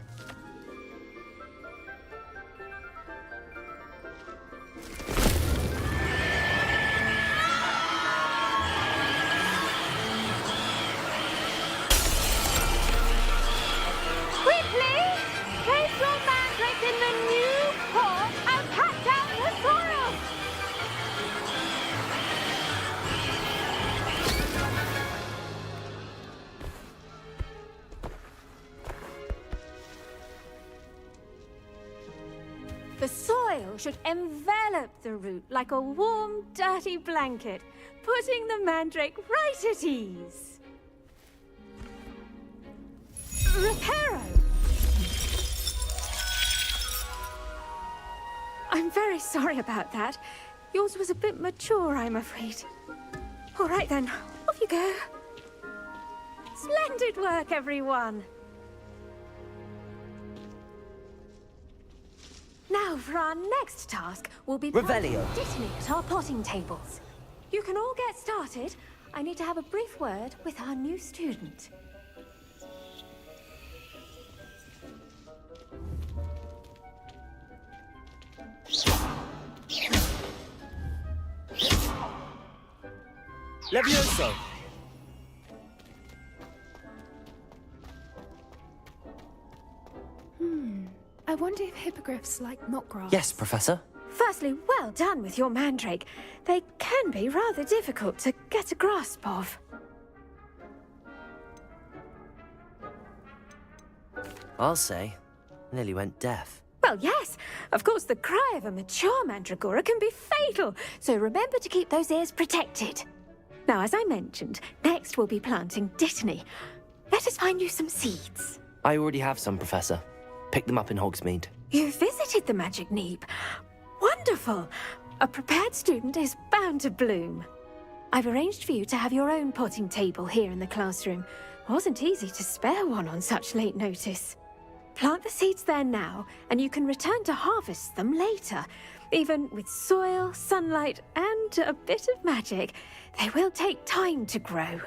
should envelop the root like a warm, dirty blanket, putting the mandrake right at ease. Reparo! I'm very sorry about that. Yours was a bit mature, I'm afraid. All right then, off you go. Splendid work, everyone. Now, for our next task, we'll be planting Revelio. Dittany at our potting tables. You can all get started. I need to have a brief word with our new student. Levioso! I wonder if hippogriffs like knotgrass. Yes, Professor. Firstly, well done with your mandrake. They can be rather difficult to get a grasp of. I'll say, nearly went deaf. Well, yes. Of course, the cry of a mature mandragora can be fatal, so remember to keep those ears protected. Now, as I mentioned, next we'll be planting Dittany. Let us find you some seeds. I already have some, Professor. Pick them up in Hogsmeade. You visited the Magic Neep. Wonderful! A prepared student is bound to bloom. I've arranged for you to have your own potting table here in the classroom. Wasn't easy to spare one on such late notice. Plant the seeds there now, and you can return to harvest them later. Even with soil, sunlight, and a bit of magic, they will take time to grow.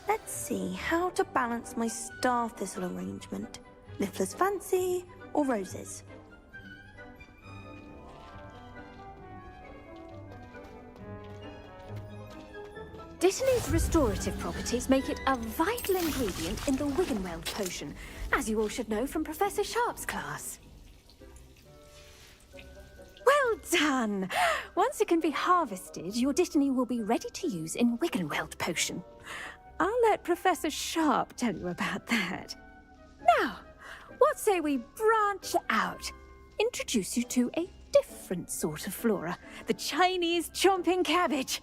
Let's see how to balance my star thistle arrangement. Niffler's fancy or roses? Dittany's restorative properties make it a vital ingredient in the Wiggenweld potion, as you all should know from Professor Sharp's class. Well done! Once it can be harvested, your Dittany will be ready to use in Wiggenweld potion. I'll let Professor Sharp tell you about that. Now, what say we branch out? Introduce you to a different sort of flora, the Chinese chomping cabbage.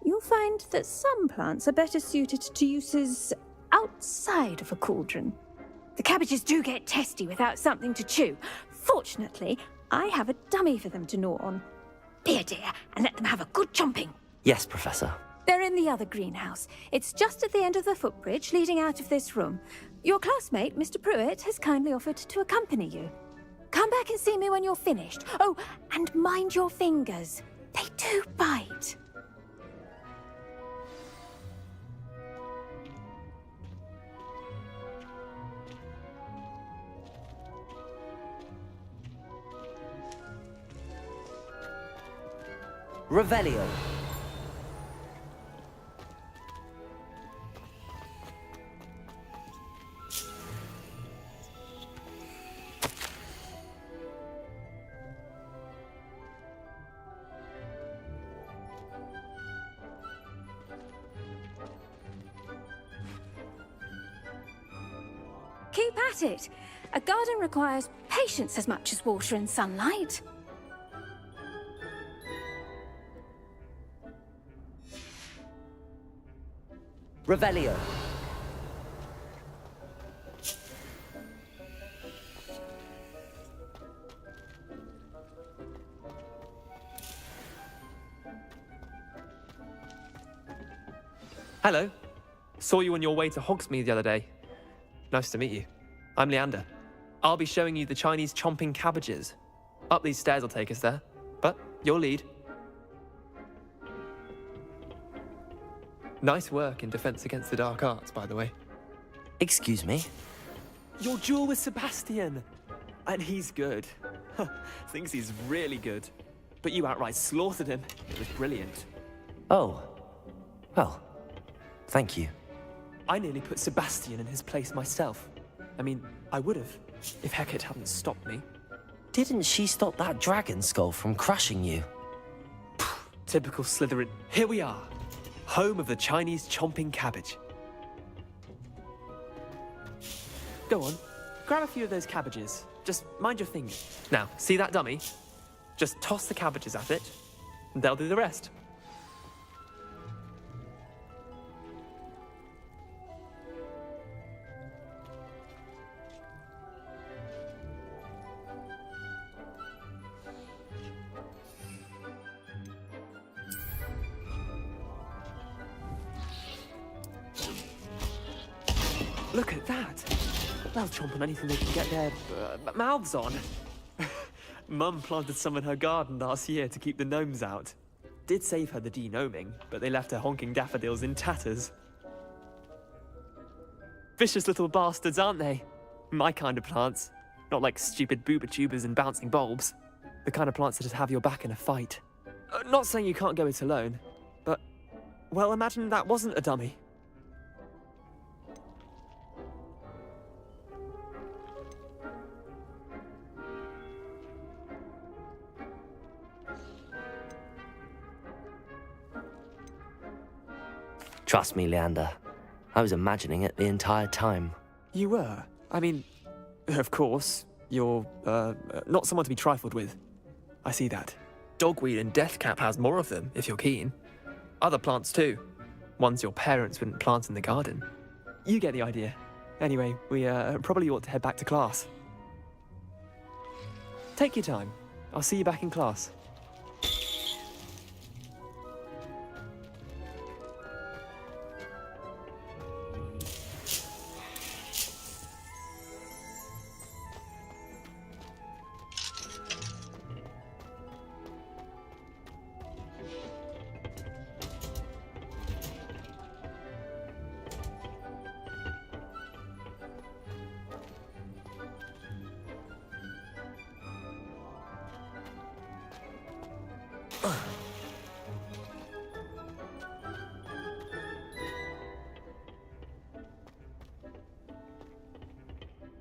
You'll find that some plants are better suited to uses outside of a cauldron. The cabbages do get testy without something to chew. Fortunately, I have a dummy for them to gnaw on. Be a dear and let them have a good chomping. Yes, Professor. They're in the other greenhouse. It's just at the end of the footbridge leading out of this room. Your classmate, Mr. Pruitt, has kindly offered to accompany you. Come back and see me when you're finished. Oh, and mind your fingers. They do bite. Revelio. Keep at it. A garden requires patience as much as water and sunlight. Revelio. Hello. Saw you on your way to Hogsmeade the other day. Nice to meet you. I'm Leander. I'll be showing you the Chinese chomping cabbages. Up these stairs will take us there, but you'll lead. Nice work in Defense Against the Dark Arts, by the way. Excuse me? Your duel with Sebastian! And he's good. Thinks he's really good. But you outright slaughtered him. It was brilliant. Oh. Well, thank you. I nearly put Sebastian in his place myself. I mean, I would have, if Hecate hadn't stopped me. Didn't she stop that dragon skull from crushing you? Typical Slytherin. Here we are. Home of the Chinese chomping cabbage. Go on, grab a few of those cabbages. Just mind your finger. Now, see that dummy? Just toss the cabbages at it, and they'll do the rest. Look at that! They'll chomp on anything they can get their mouths on. Mum planted some in her garden last year to keep the gnomes out. Did save her the de-gnoming, but they left her honking daffodils in tatters. Vicious little bastards, aren't they? My kind of plants. Not like stupid booba tubers and bouncing bulbs. The kind of plants that just have your back in a fight. Not saying you can't go it alone, but, well, imagine that wasn't a dummy. Trust me, Leander. I was imagining it the entire time. You were? I mean, of course, you're, not someone to be trifled with. I see that. Dogweed and deathcap has more of them, if you're keen. Other plants too. Ones your parents wouldn't plant in the garden. You get the idea. Anyway, we, probably ought to head back to class. Take your time. I'll see you back in class.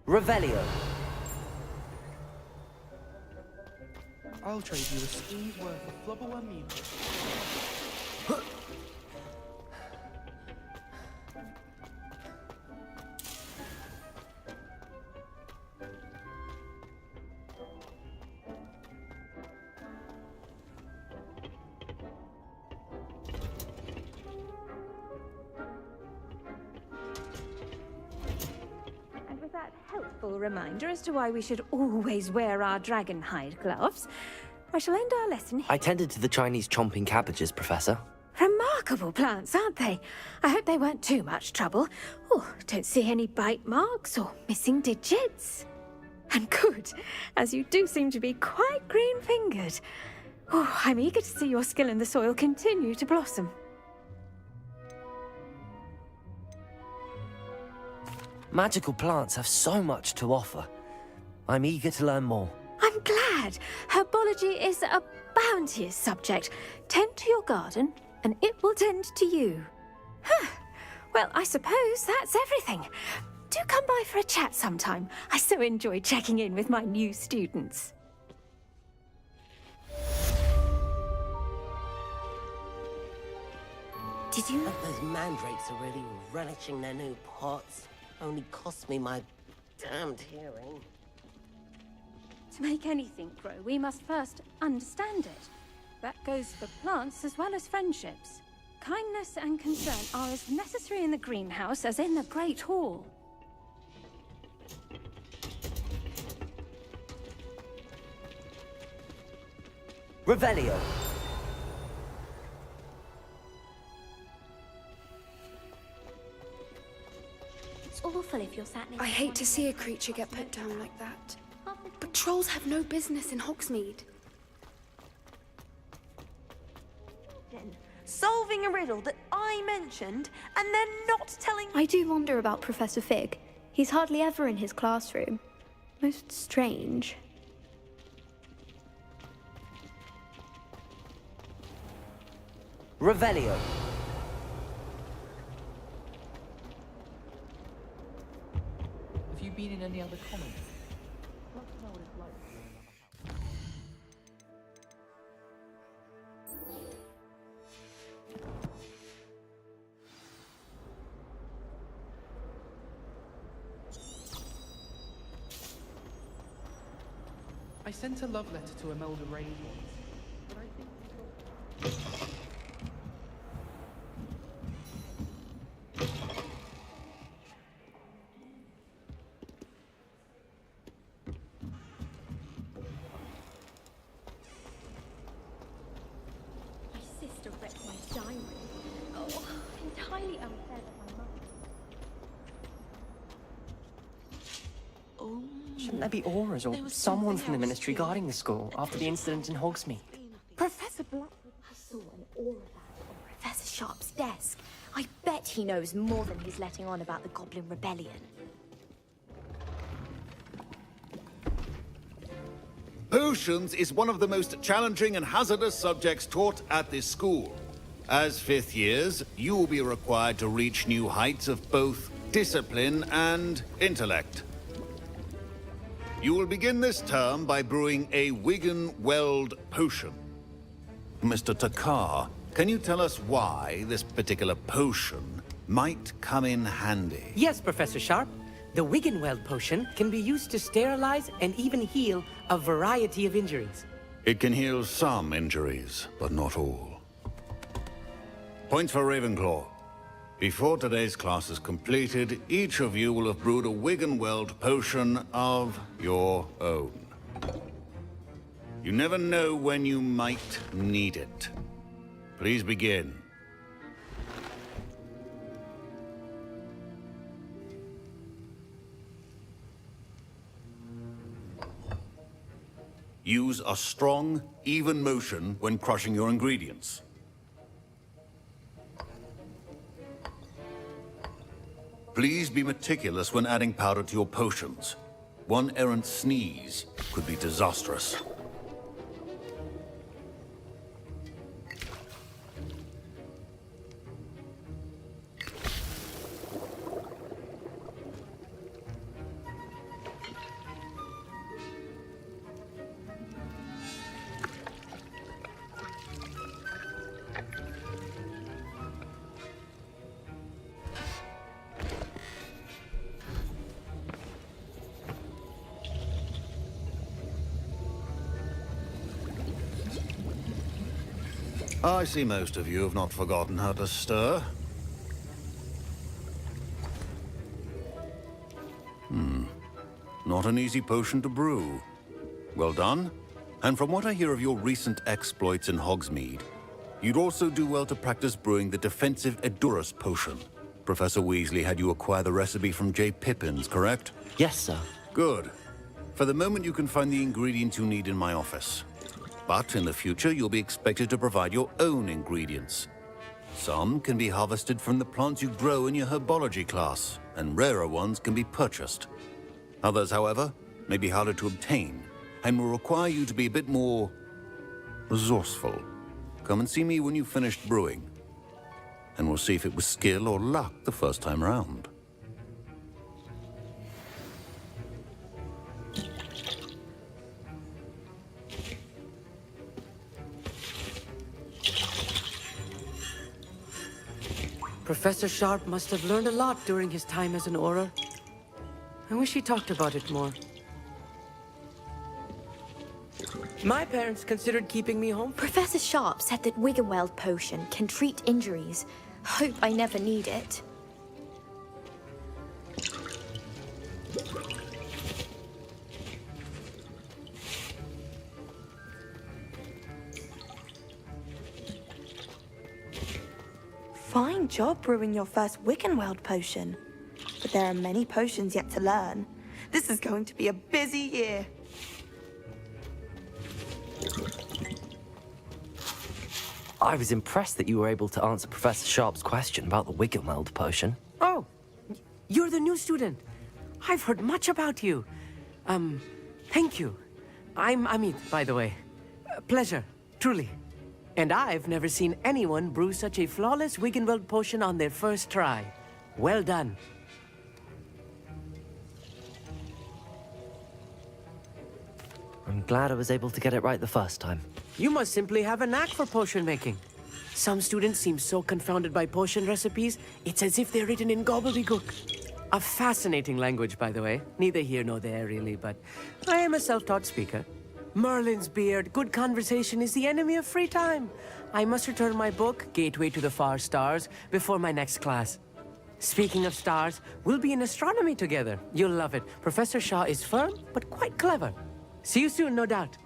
Revelio. I'll trade you a spoon's worth of flubber and meal. Reminder as to why we should always wear our dragon hide gloves. I shall end our lesson here. I tended to the Chinese chomping cabbages, Professor. Remarkable plants, aren't they? I hope they weren't too much trouble. Oh, don't see any bite marks or missing digits. And good, as you do seem to be quite green-fingered. Oh, I'm eager to see your skill in the soil continue to blossom. Magical plants have so much to offer. I'm eager to learn more. I'm glad. Herbology is a bounteous subject. Tend to your garden, and it will tend to you. Huh. Well, I suppose that's everything. Do come by for a chat sometime. I so enjoy checking in with my new students. Did you know those mandrakes are really relishing their new pots? Only cost me my damned hearing. To make anything grow, we must first understand it. That goes for plants as well as friendships. Kindness and concern are as necessary in the greenhouse as in the Great Hall. Revelio. It's awful if you're sat next I hate to see a creature get put down like that. But trolls have no business in Hogsmeade. Solving a riddle that I mentioned, and then not telling... I do wonder about Professor Fig. He's hardly ever in his classroom. Most strange. Revelio. Have you been in any other comments? I'd love to know what it's like to be in another house. I sent a love letter to Imelda Rain once, but I think... My sister wrecked my diary. Oh, entirely unfair that my mother... Shouldn't there be auras or someone from the Ministry guarding the school after the incident in Hogsmeade? Professor Blackwood, I saw an aura on Professor Sharp's desk. I bet he knows more than he's letting on about the Goblin Rebellion. Potions is one of the most challenging and hazardous subjects taught at this school. As fifth years, you will be required to reach new heights of both discipline and intellect. You will begin this term by brewing a Wigan-Weld potion. Mr. Takar, can you tell us why this particular potion might come in handy? Yes, Professor Sharp. The Wigan-Weld potion can be used to sterilize and even heal a variety of injuries. It can heal some injuries, but not all. Points for Ravenclaw. Before today's class is completed, each of you will have brewed a Wigan-Weld potion of your own. You never know when you might need it. Please begin. Use a strong, even motion when crushing your ingredients. Please be meticulous when adding powder to your potions. One errant sneeze could be disastrous. I see most of you have not forgotten how to stir. Not an easy potion to brew. Well done. And from what I hear of your recent exploits in Hogsmeade, you'd also do well to practice brewing the defensive Edurus potion. Professor Weasley had you acquire the recipe from J. Pippin's, correct? Yes, sir. Good. For the moment, you can find the ingredients you need in my office. But in the future, you'll be expected to provide your own ingredients. Some can be harvested from the plants you grow in your herbology class, and rarer ones can be purchased. Others, however, may be harder to obtain, and will require you to be a bit more resourceful. Come and see me when you've finished brewing, and we'll see if it was skill or luck the first time round. Professor Sharp must have learned a lot during his time as an Auror. I wish he talked about it more. My parents considered keeping me home. Professor Sharp said that Wigan-Weld potion can treat injuries. Hope I never need it. Fine job brewing your first Wigan-Weld potion. But there are many potions yet to learn. This is going to be a busy year. I was impressed that you were able to answer Professor Sharp's question about the Wigan-Weld potion. Oh, you're the new student. I've heard much about you. Thank you. I'm Amit, by the way. Pleasure, truly. And I've never seen anyone brew such a flawless Wigan-Weld potion on their first try. Well done. I'm glad I was able to get it right the first time. You must simply have a knack for potion making. Some students seem so confounded by potion recipes, it's as if they're written in gobbledygook. A fascinating language, by the way. Neither here nor there, really, but I am a self-taught speaker. Merlin's beard, good conversation is the enemy of free time. I must return my book, Gateway to the Far Stars, before my next class. Speaking of stars, we'll be in astronomy together. You'll love it. Professor Shaw is firm, but quite clever. See you soon, no doubt.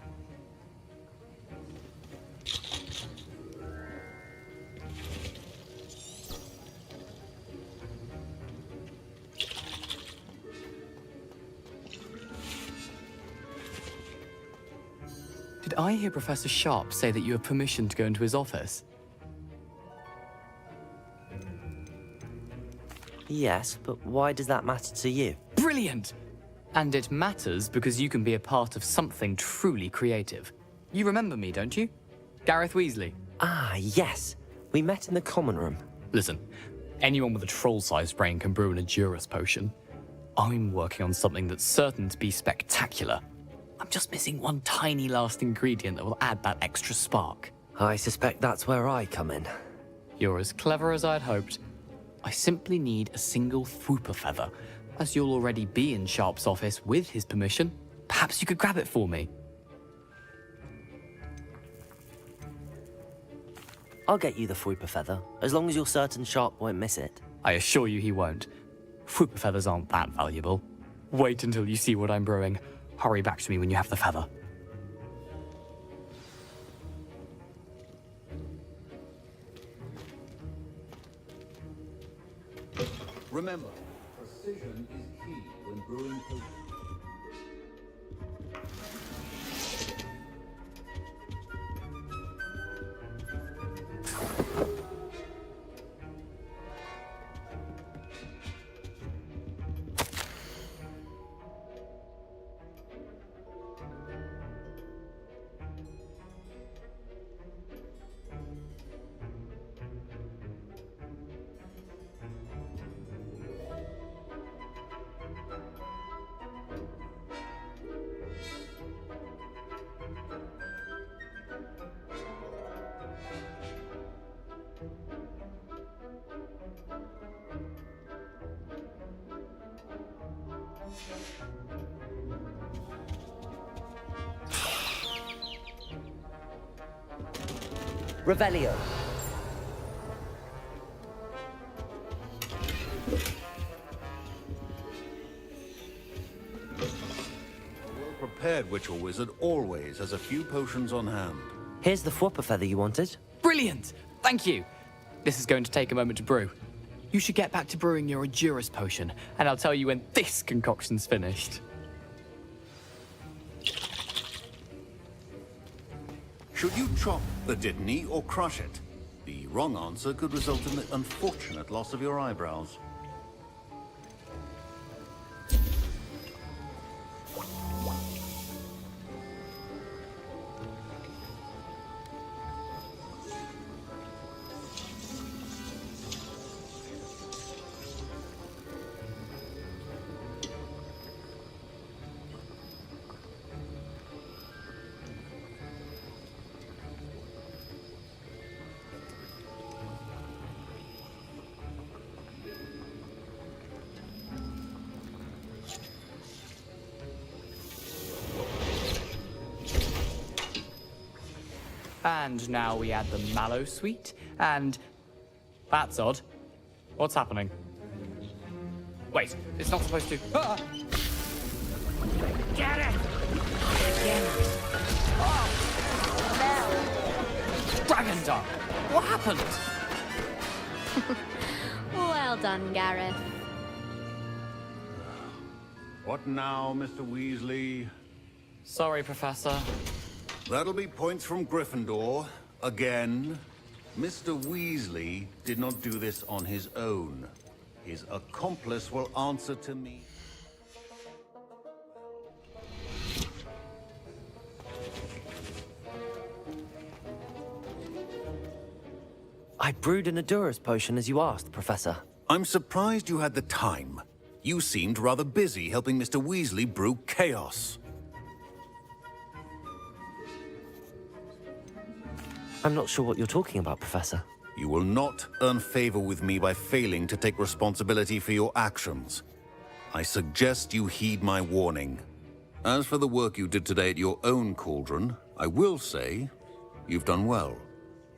Did I hear Professor Sharp say that you have permission to go into his office? Yes, but why does that matter to you? Brilliant! And it matters because you can be a part of something truly creative. You remember me, don't you? Gareth Weasley. Ah, yes. We met in the common room. Listen, anyone with a troll-sized brain can brew an Hogwarts potion. I'm working on something that's certain to be spectacular. I'm just missing one tiny last ingredient that will add that extra spark. I suspect that's where I come in. You're as clever as I'd hoped. I simply need a single Fwooper feather. As you'll already be in Sharp's office with his permission, perhaps you could grab it for me. I'll get you the Fwooper feather, as long as you're certain Sharp won't miss it. I assure you he won't. Fwooper feathers aren't that valuable. Wait until you see what I'm brewing. Hurry back to me when you have the feather. Remember, precision is key when brewing potions. Revelio. Prepared witch or wizard always has a few potions on hand. Here's the Fwooper feather you wanted. Brilliant! Thank you! This is going to take a moment to brew. You should get back to brewing your Hogwarts potion, and I'll tell you when this concoction's finished. Should you chop the Dittany or crush it? The wrong answer could result in the unfortunate loss of your eyebrows. And now we add the mallow sweet, and... That's odd. What's happening? Wait, it's not supposed to... Ah! Get it! Dragon Dog! What happened? Well done, Gareth. What now, Mr. Weasley? Sorry, Professor. That'll be points from Gryffindor. Again. Mr. Weasley did not do this on his own. His accomplice will answer to me. I brewed an Hogwarts potion as you asked, Professor. I'm surprised you had the time. You seemed rather busy helping Mr. Weasley brew chaos. I'm not sure what you're talking about, Professor. You will not earn favor with me by failing to take responsibility for your actions. I suggest you heed my warning. As for the work you did today at your own cauldron, I will say you've done well.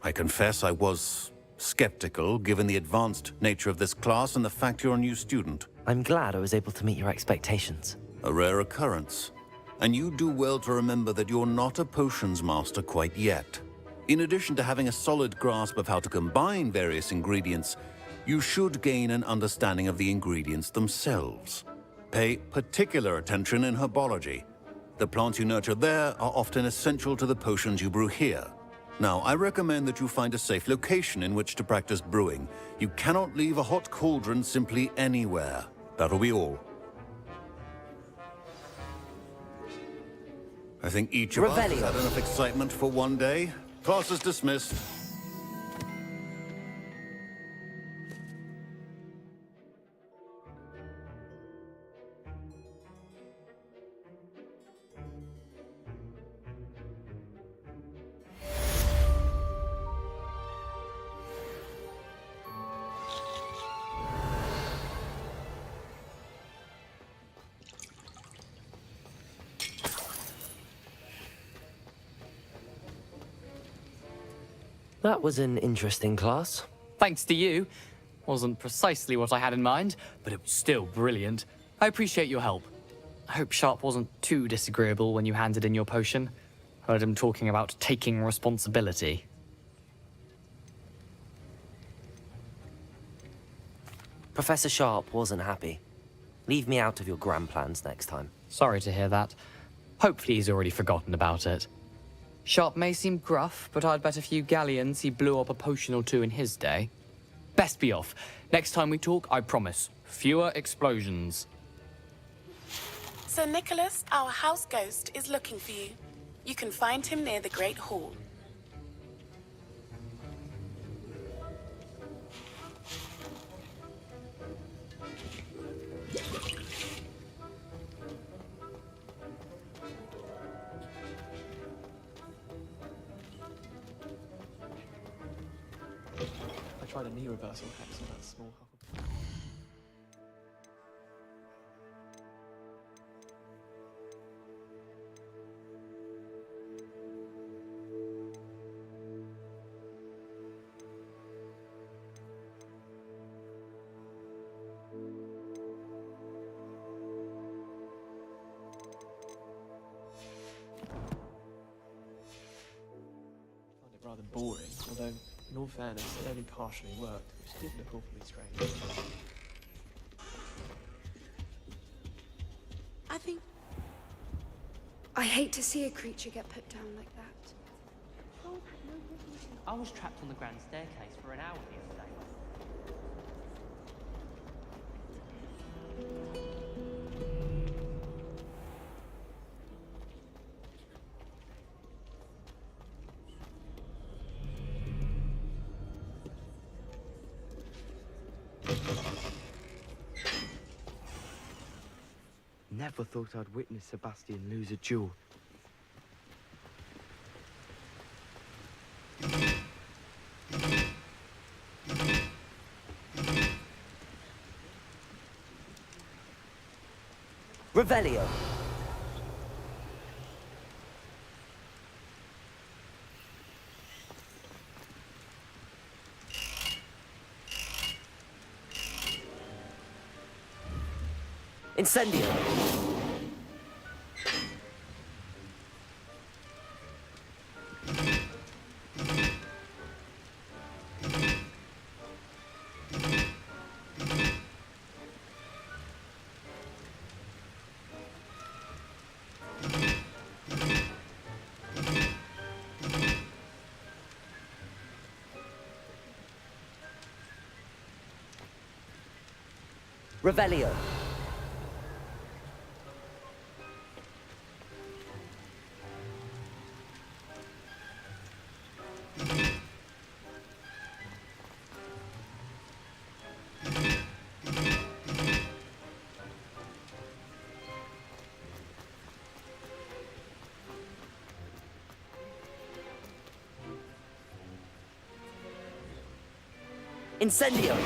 I confess I was skeptical, given the advanced nature of this class and the fact you're a new student. I'm glad I was able to meet your expectations. A rare occurrence. And you do well to remember that you're not a potions master quite yet. In addition to having a solid grasp of how to combine various ingredients, you should gain an understanding of the ingredients themselves. Pay particular attention in herbology. The plants you nurture there are often essential to the potions you brew here. Now, I recommend that you find a safe location in which to practice brewing. You cannot leave a hot cauldron simply anywhere. That'll be all. I think each of us has had enough excitement for one day. Class is dismissed. That was an interesting class. Thanks to you. Wasn't precisely what I had in mind, but it was still brilliant. I appreciate your help. I hope Sharp wasn't too disagreeable when you handed in your potion. Heard him talking about taking responsibility. Professor Sharp wasn't happy. Leave me out of your grand plans next time. Sorry to hear that. Hopefully he's already forgotten about it. Sharp may seem gruff, but I'd bet a few galleons he blew up a potion or two in his day. Best be off. Next time we talk, I promise, fewer explosions. Sir Nicholas, our house ghost, is looking for you. You can find him near the Great Hall. I tried a knee reversal hex on that small Hufflepuff. Rather boring, although, in all fairness, it only partially worked, which did look awfully strange. I hate to see a creature get put down like that. I was trapped on the grand staircase for an hour the other day. Never thought I'd witness Sebastian lose a duel. Revelio. Incendio. Revelio. Incendio.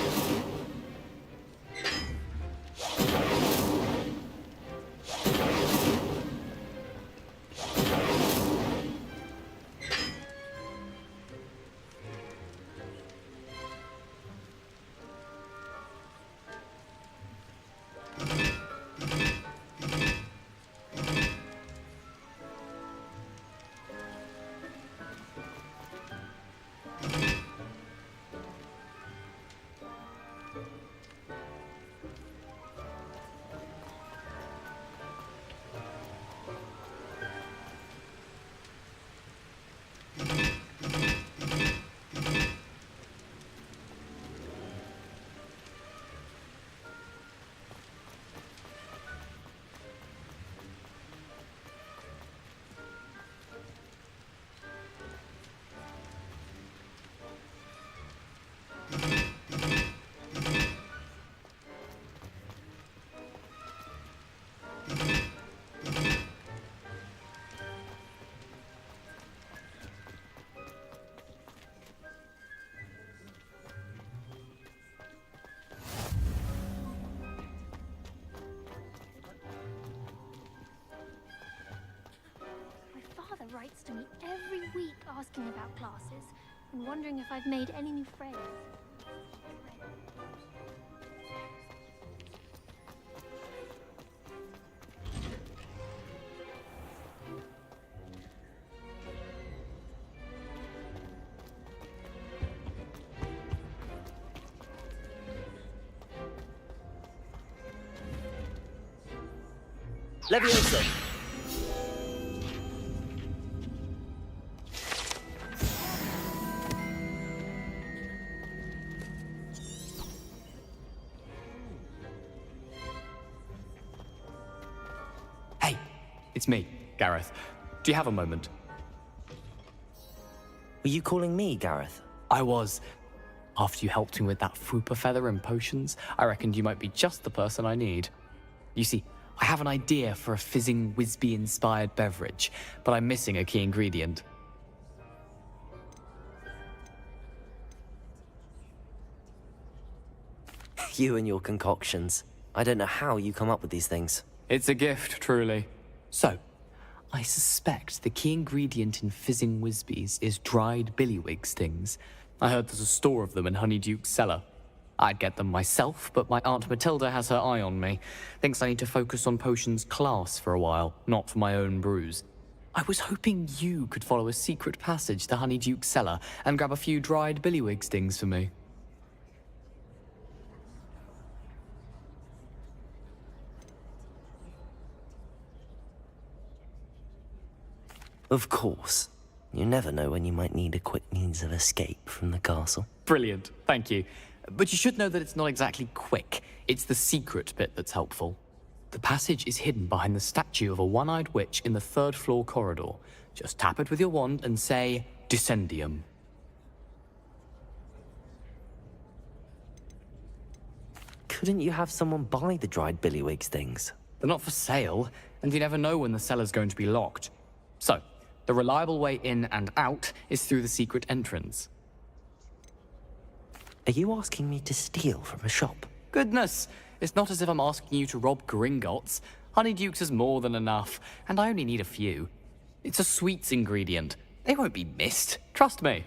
writes to me every week asking about classes and wondering if I've made any new friends. Leviosa! Hey, it's me, Gareth. Do you have a moment? Were you calling me, Gareth? I was. After you helped me with that Fupa feather and potions, I reckoned you might be just the person I need. You see, I have an idea for a fizzing Whizbee-inspired beverage, but I'm missing a key ingredient. You and your concoctions. I don't know how you come up with these things. It's a gift, truly. So, I suspect the key ingredient in fizzing Whizbees is dried billywig stings. I heard there's a store of them in Honeyduke's cellar. I'd get them myself, but my Aunt Matilda has her eye on me. Thinks I need to focus on potions class for a while, not for my own brews. I was hoping you could follow a secret passage to Honeyduke's cellar and grab a few dried billywig stings for me. Of course. You never know when you might need a quick means of escape from the castle. Brilliant, thank you. But you should know that it's not exactly quick. It's the secret bit that's helpful. The passage is hidden behind the statue of a one-eyed witch in the third-floor corridor. Just tap it with your wand and say, Descendium. Couldn't you have someone buy the dried billywig stings? They're not for sale, and you never know when the cellar's going to be locked. So, the reliable way in and out is through the secret entrance. Are you asking me to steal from a shop? Goodness, it's not as if I'm asking you to rob Gringotts. Honeyduke's is more than enough, and I only need a few. It's a sweets ingredient. They won't be missed, trust me.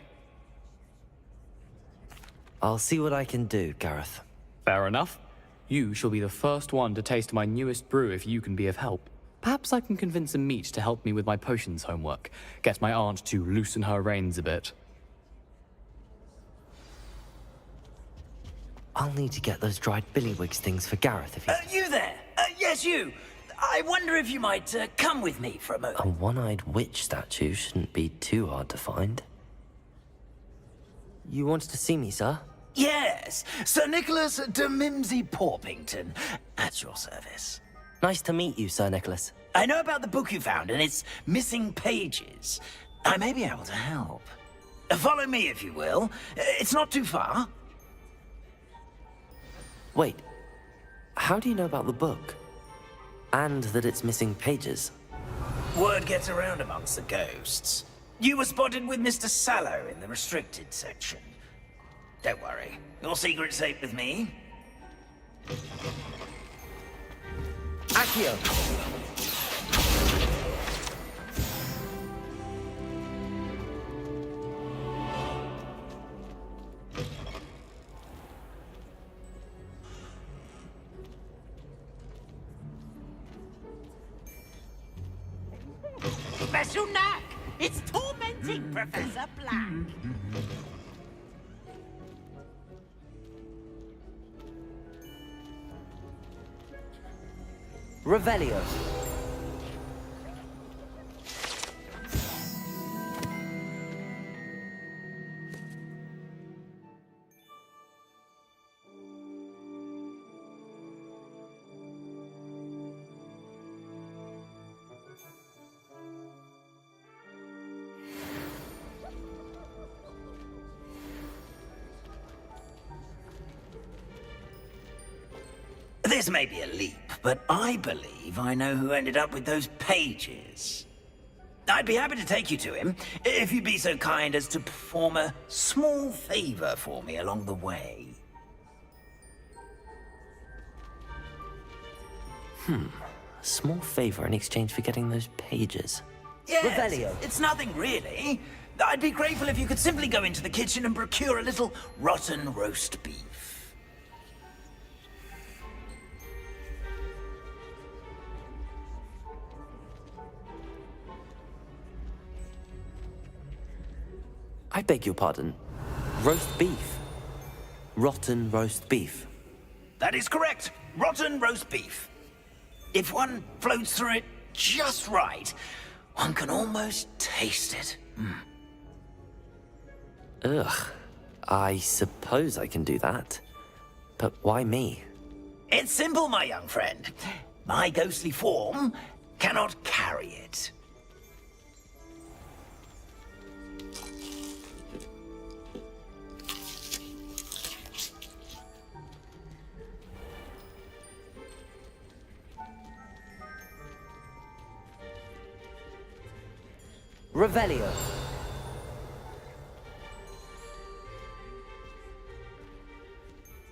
I'll see what I can do, Gareth. Fair enough. You shall be the first one to taste my newest brew if you can be of help. Perhaps I can convince a meat to help me with my potions homework. Get my aunt to loosen her reins a bit. I'll need to get those dried billywig stings for Gareth if you... You there! Yes, you! I wonder if you might come with me for a moment. A one-eyed witch statue shouldn't be too hard to find. You wanted to see me, sir? Yes, Sir Nicholas de Mimsy Porpington, at your service. Nice to meet you, Sir Nicholas. I know about the book you found and its missing pages. I may be able to help. Follow me, if you will. It's not too far. Wait, how do you know about the book? And that it's missing pages? Word gets around amongst the ghosts. You were spotted with Mr. Sallow in the restricted section. Don't worry, your secret's safe with me. Accio! Special knack! It's tormenting Professor Black! Revelio. This may be a leap, but I believe I know who ended up with those pages. I'd be happy to take you to him, if you'd be so kind as to perform a small favor for me along the way. A small favor in exchange for getting those pages. Yes, Revelio. it's nothing really. I'd be grateful if you could simply go into the kitchen and procure a little rotten roast beef. I beg your pardon. Roast beef. Rotten roast beef. That is correct. Rotten roast beef. If one floats through it just right, one can almost taste it. Ugh. I suppose I can do that. But why me? It's simple, my young friend. My ghostly form cannot carry it. Revelio.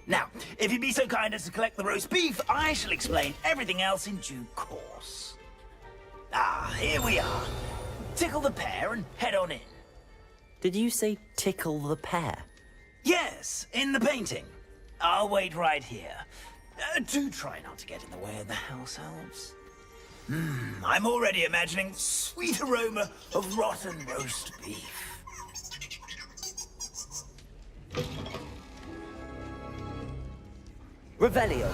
Now, if you'd be so kind as to collect the roast beef, I shall explain everything else in due course. Ah, here we are. Tickle the pear and head on in. Did you say tickle the pear? Yes, in the painting. I'll wait right here. Do try not to get in the way of the house elves. I'm already imagining the sweet aroma of rotten roast beef. Revelio.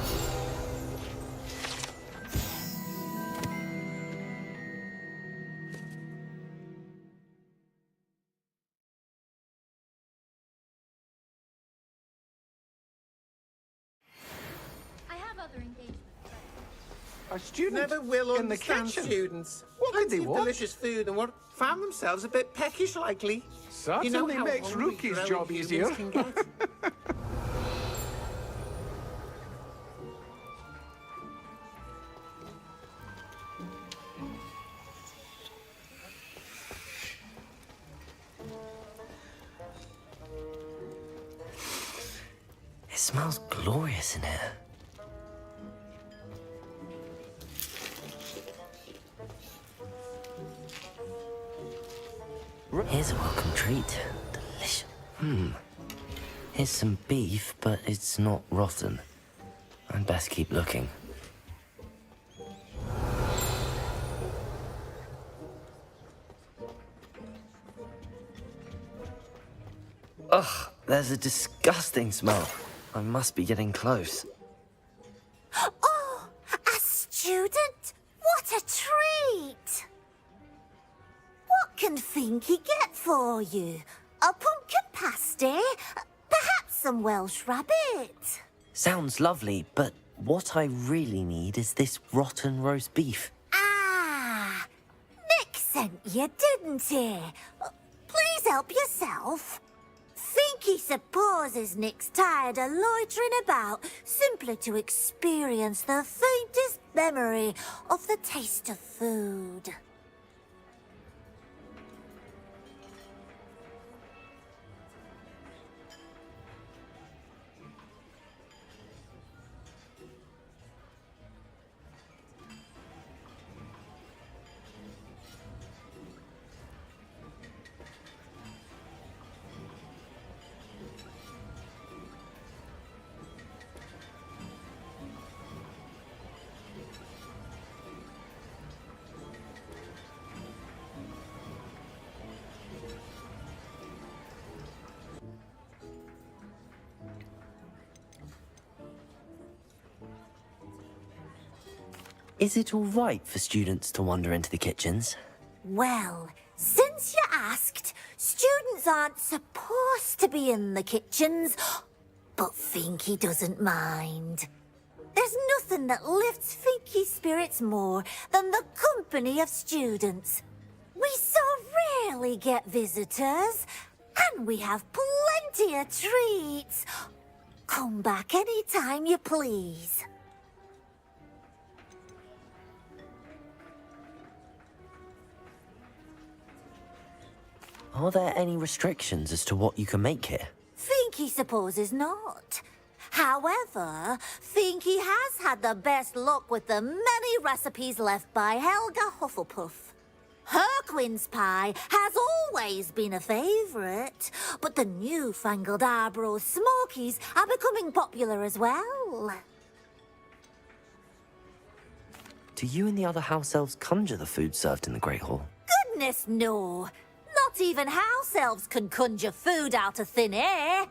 I have other engagements. A student Never will in the understand kitchen. students. What did they Plenty of want? delicious food and what found themselves a bit peckish likely. Certainly you know how makes hungry Rookie's growing job humans easier. can get? It smells glorious in here. Here's a welcome treat. Delicious. Here's some beef, but it's not rotten. I'd best keep looking. Ugh, there's a disgusting smell. I must be getting close. Oh, a student? What a treat! What can Finky get for you? A pumpkin pasty? Perhaps some Welsh rabbit? Sounds lovely, but what I really need is this rotten roast beef. Ah, Nick sent you, didn't he? Please help yourself. Finky supposes Nick's tired of loitering about simply to experience the faintest memory of the taste of food. Is it all right for students to wander into the kitchens? Well, since you asked, students aren't supposed to be in the kitchens, but Finky doesn't mind. There's nothing that lifts Finky's spirits more than the company of students. We so rarely get visitors, and we have plenty of treats. Come back any time you please. Are there any restrictions as to what you can make here? Finky supposes not. However, Finky has had the best luck with the many recipes left by Helga Hufflepuff. Harquin's pie has always been a favourite, but the newfangled Arborough Smokies are becoming popular as well. Do you and the other house elves conjure the food served in the Great Hall? Goodness, no. Not even house elves can conjure food out of thin air.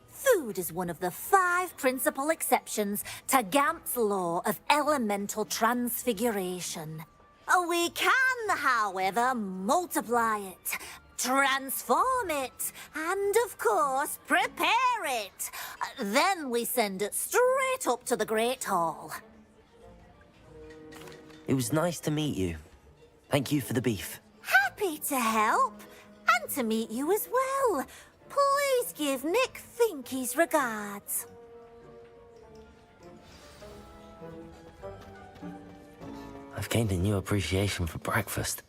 Food is one of the 5 principal exceptions to Gamp's law of elemental transfiguration. We can, however, multiply it, transform it, and, of course, prepare it. Then we send it straight up to the Great Hall. It was nice to meet you. Thank you for the beef. Happy to help, and to meet you as well. Please give Nick Finky's regards. I've gained a new appreciation for breakfast.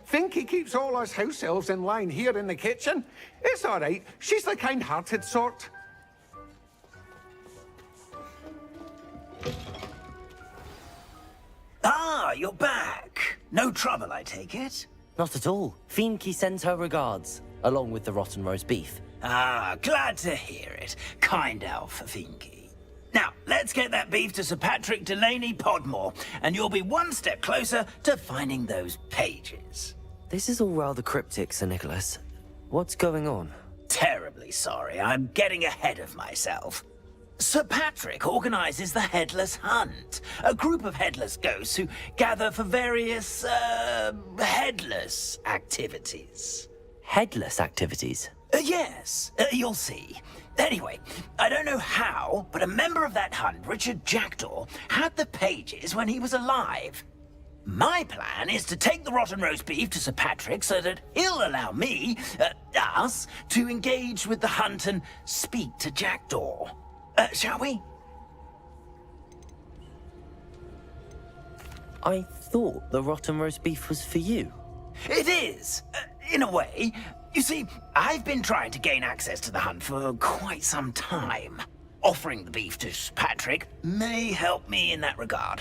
Finky keeps all us house elves in line here in the kitchen. It's all right. She's the kind-hearted sort. Ah, you're back. No trouble, I take it? Not at all. Finky sends her regards, along with the rotten roast beef. Ah, glad to hear it. Kind elf, Finky. Now, let's get that beef to Sir Patrick Delaney Podmore, and you'll be one step closer to finding those pages. This is all rather cryptic, Sir Nicholas. What's going on? Terribly sorry, I'm getting ahead of myself. Sir Patrick organises the Headless Hunt, a group of headless ghosts who gather for various, headless activities. Headless activities? Yes, you'll see. Anyway, I don't know how, but a member of that hunt, Richard Jackdaw, had the pages when he was alive. My plan is to take the rotten roast beef to Sir Patrick so that he'll allow me, us, to engage with the hunt and speak to Jackdaw. Shall we? I thought the rotten roast beef was for you. It is, in a way. You see, I've been trying to gain access to the hunt for quite some time. Offering the beef to Sir Patrick may help me in that regard.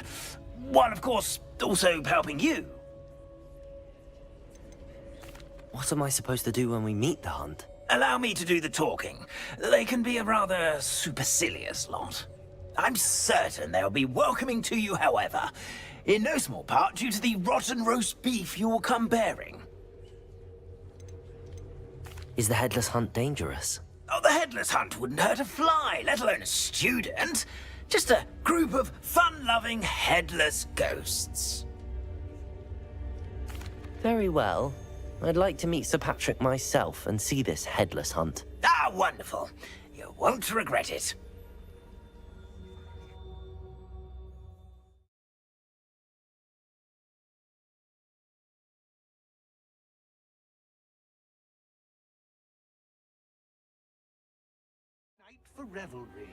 While, of course, also helping you. What am I supposed to do when we meet the hunt? Allow me to do the talking. They can be a rather supercilious lot. I'm certain they'll be welcoming to you, however, in no small part due to the rotten roast beef you'll come bearing. Is the Headless Hunt dangerous? Oh, the Headless Hunt wouldn't hurt a fly, let alone a student. Just a group of fun-loving headless ghosts. Very well. I'd like to meet Sir Patrick myself and see this Headless Hunt. Ah, wonderful. You won't regret it. Night for revelry.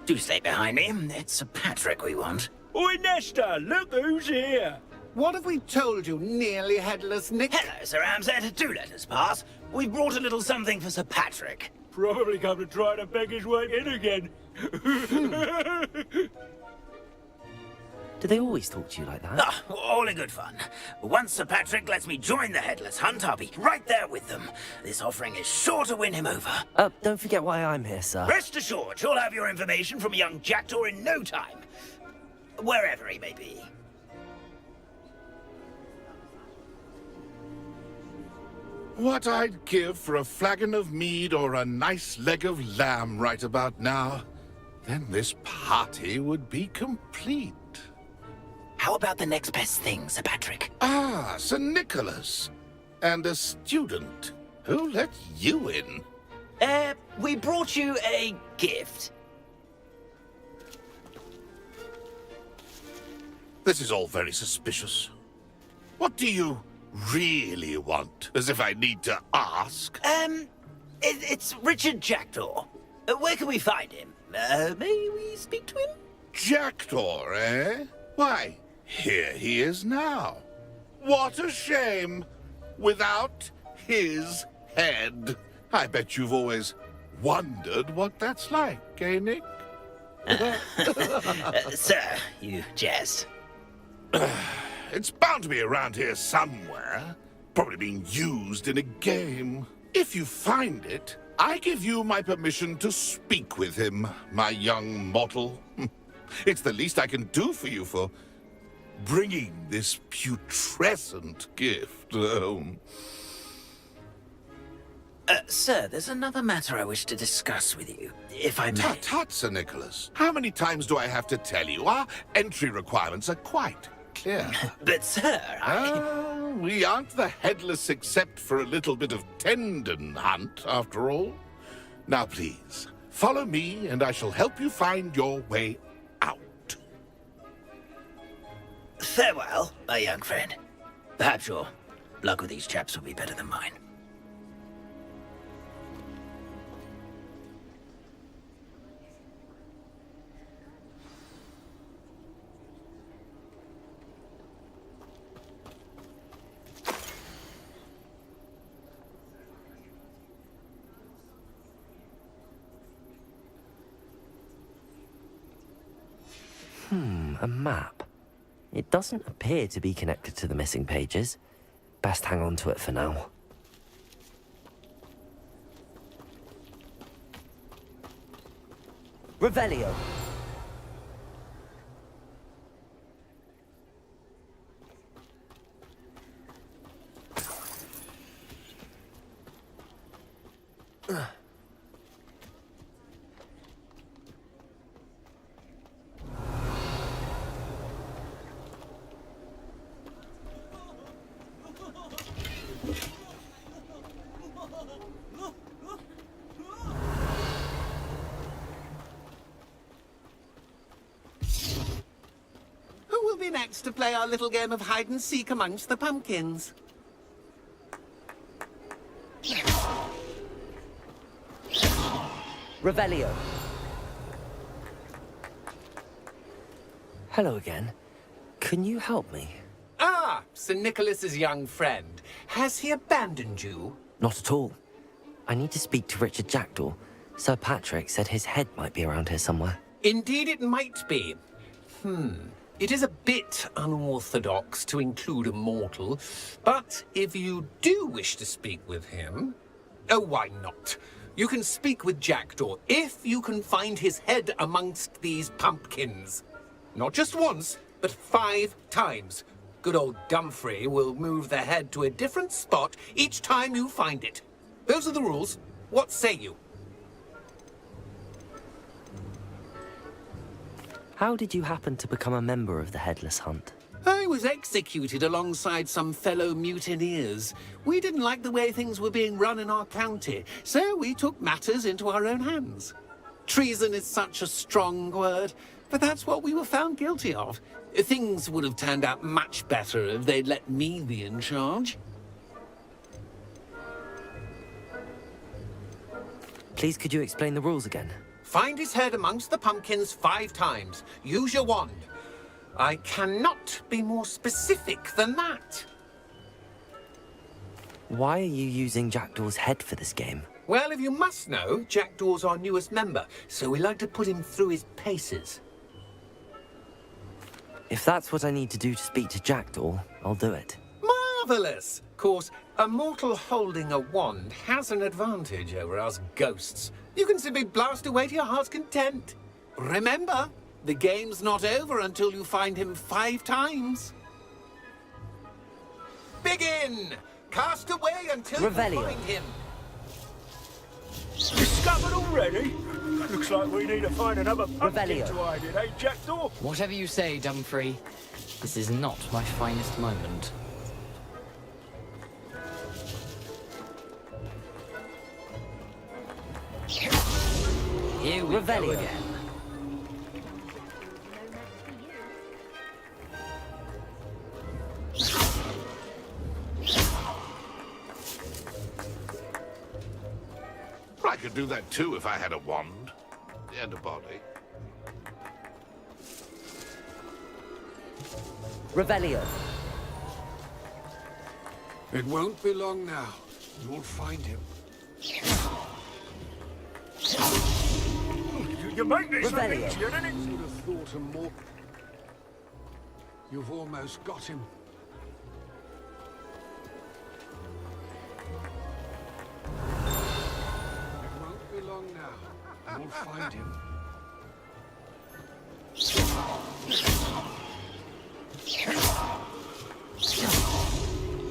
Do stay behind me. It's Sir Patrick we want. Oi, Nesta, look who's here. What have we told you, nearly headless Nick? Hello, Sir Ramsay. Do let us pass. We brought a little something for Sir Patrick. Probably come to try to beg his way in again. Do they always talk to you like that? Ah, all in good fun. Once Sir Patrick lets me join the Headless Hunt, I'll be right there with them. This offering is sure to win him over. Don't forget why I'm here, sir. Rest assured, you'll have your information from young Jackdaw in no time. Wherever he may be. What I'd give for a flagon of mead or a nice leg of lamb right about now. Then this party would be complete. How about the next best thing, Sir Patrick? Ah, Sir Nicholas. And a student. Who let you in? We brought you a gift. This is all very suspicious. What do you really want? As if I need to ask. It's Richard Jackdaw. Where can we find him? May we speak to him? Jackdaw, eh? Why, here he is now. What a shame. Without his head. I bet you've always wondered what that's like, eh, Nick? Sir, you jest. It's bound to be around here somewhere. Probably being used in a game. If you find it, I give you my permission to speak with him, my young mortal. It's the least I can do for you for bringing this putrescent gift home. Sir, there's another matter I wish to discuss with you, if I may. Tut, tut, Sir Nicholas. How many times do I have to tell you? Our entry requirements are quite clear. But, sir, we aren't the headless except for a little bit of tendon hunt, after all. Now, please, follow me, and I shall help you find your way out. Farewell, my young friend. Perhaps your luck with these chaps will be better than mine. A map. It doesn't appear to be connected to the missing pages. Best hang on to it for now. Revelio. Who will be next to play our little game of hide-and-seek amongst the pumpkins? Revelio. Hello again. Can you help me? Ah, Sir Nicholas's young friend. Has he abandoned you? Not at all. I need to speak to Richard Jackdaw. Sir Patrick said his head might be around here somewhere. Indeed it might be. It is a bit unorthodox to include a mortal, but if you do wish to speak with him... Oh, why not? You can speak with Jackdaw if you can find his head amongst these pumpkins. Not just once, but 5 times. Good old Dumfrey will move the head to a different spot each time you find it. Those are the rules. What say you? How did you happen to become a member of the Headless Hunt? I was executed alongside some fellow mutineers. We didn't like the way things were being run in our county, so we took matters into our own hands. Treason is such a strong word, but that's what we were found guilty of. Things would have turned out much better if they'd let me be in charge. Please, could you explain the rules again? Find his head amongst the pumpkins 5 times. Use your wand. I cannot be more specific than that. Why are you using Jackdaw's head for this game? Well, if you must know, Jackdaw's our newest member, so we like to put him through his paces. If that's what I need to do to speak to Jackdaw, I'll do it. Marvellous! Of course, a mortal holding a wand has an advantage over us ghosts. You can simply blast away to your heart's content. Remember, the game's not over until you find him 5 times. Begin! Cast away until Revelio. you find him. Discovered already? Looks like we need to find another pumpkin Revelio. to hide in, eh, Jackdaw? Whatever you say, Dumfrey. This is not my finest moment. Here we go again. I could do that too if I had a wand and a body. Revelio. It won't be long now. You'll find him. You make this Revelio. easier, didn't it? Would have thought him more. You've almost got him. It won't be long now. You'll find him.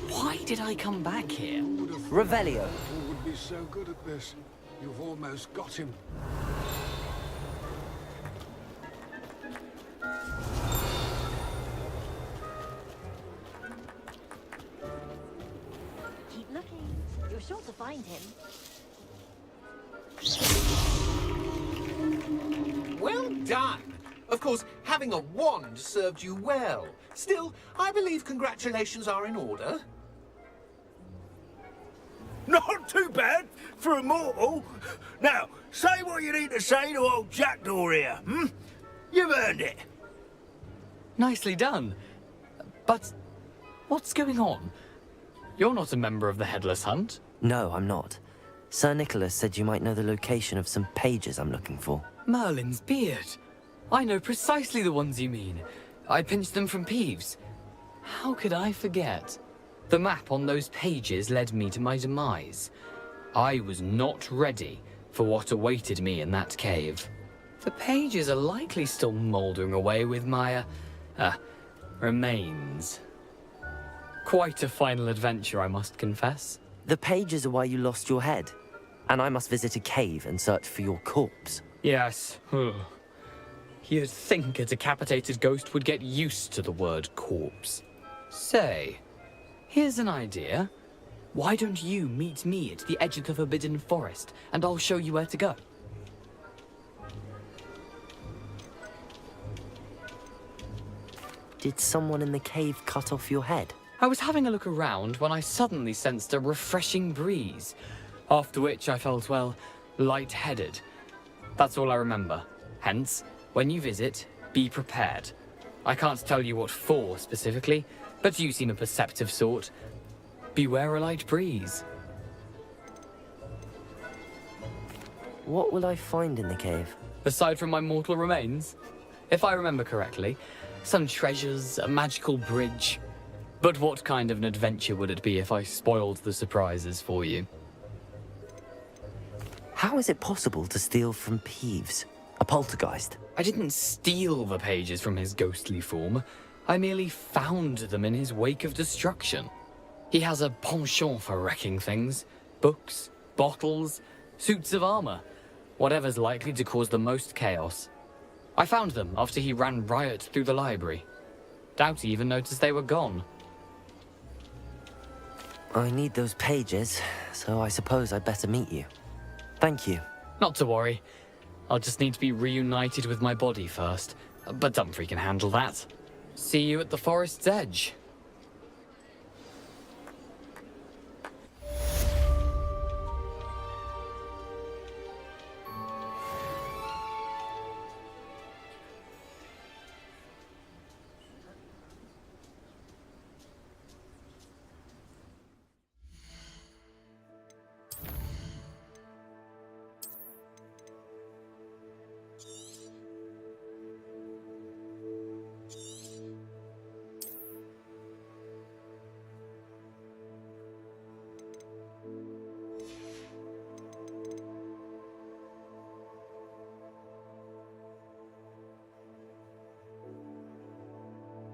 Why did I come back here? Revelio. Who would be so good at this? You've almost got him. Keep looking. You're sure to find him. Well done! Of course, having a wand served you well. Still, I believe congratulations are in order. Not too bad for a mortal. Now, say what you need to say to old Jackdaw here, hmm? You've earned it. Nicely done. But what's going on? You're not a member of the Headless Hunt. No, I'm not. Sir Nicholas said you might know the location of some pages I'm looking for. Merlin's beard. I know precisely the ones you mean. I pinched them from Peeves. How could I forget? The map on those pages led me to my demise. I was not ready for what awaited me in that cave. The pages are likely still mouldering away with my, remains. Quite a final adventure, I must confess. The pages are why you lost your head, and I must visit a cave and search for your corpse. Yes. You'd think a decapitated ghost would get used to the word corpse. Say, here's an idea. Why don't you meet me at the edge of the Forbidden Forest, and I'll show you where to go? Did someone in the cave cut off your head? I was having a look around when I suddenly sensed a refreshing breeze, after which I felt, well, lightheaded. That's all I remember. Hence, when you visit, be prepared. I can't tell you what for specifically, but you seem a perceptive sort. Beware a light breeze. What will I find in the cave? Aside from my mortal remains? If I remember correctly, some treasures, a magical bridge. But what kind of an adventure would it be if I spoiled the surprises for you? How is it possible to steal from Peeves? A poltergeist? I didn't steal the pages from his ghostly form. I merely found them in his wake of destruction. He has a penchant for wrecking things. Books, bottles, suits of armor. Whatever's likely to cause the most chaos. I found them after he ran riot through the library. Doubt he even noticed they were gone. I need those pages, so I suppose I'd better meet you. Thank you. Not to worry. I'll just need to be reunited with my body first. But Dumfries can handle that. See you at the forest's edge.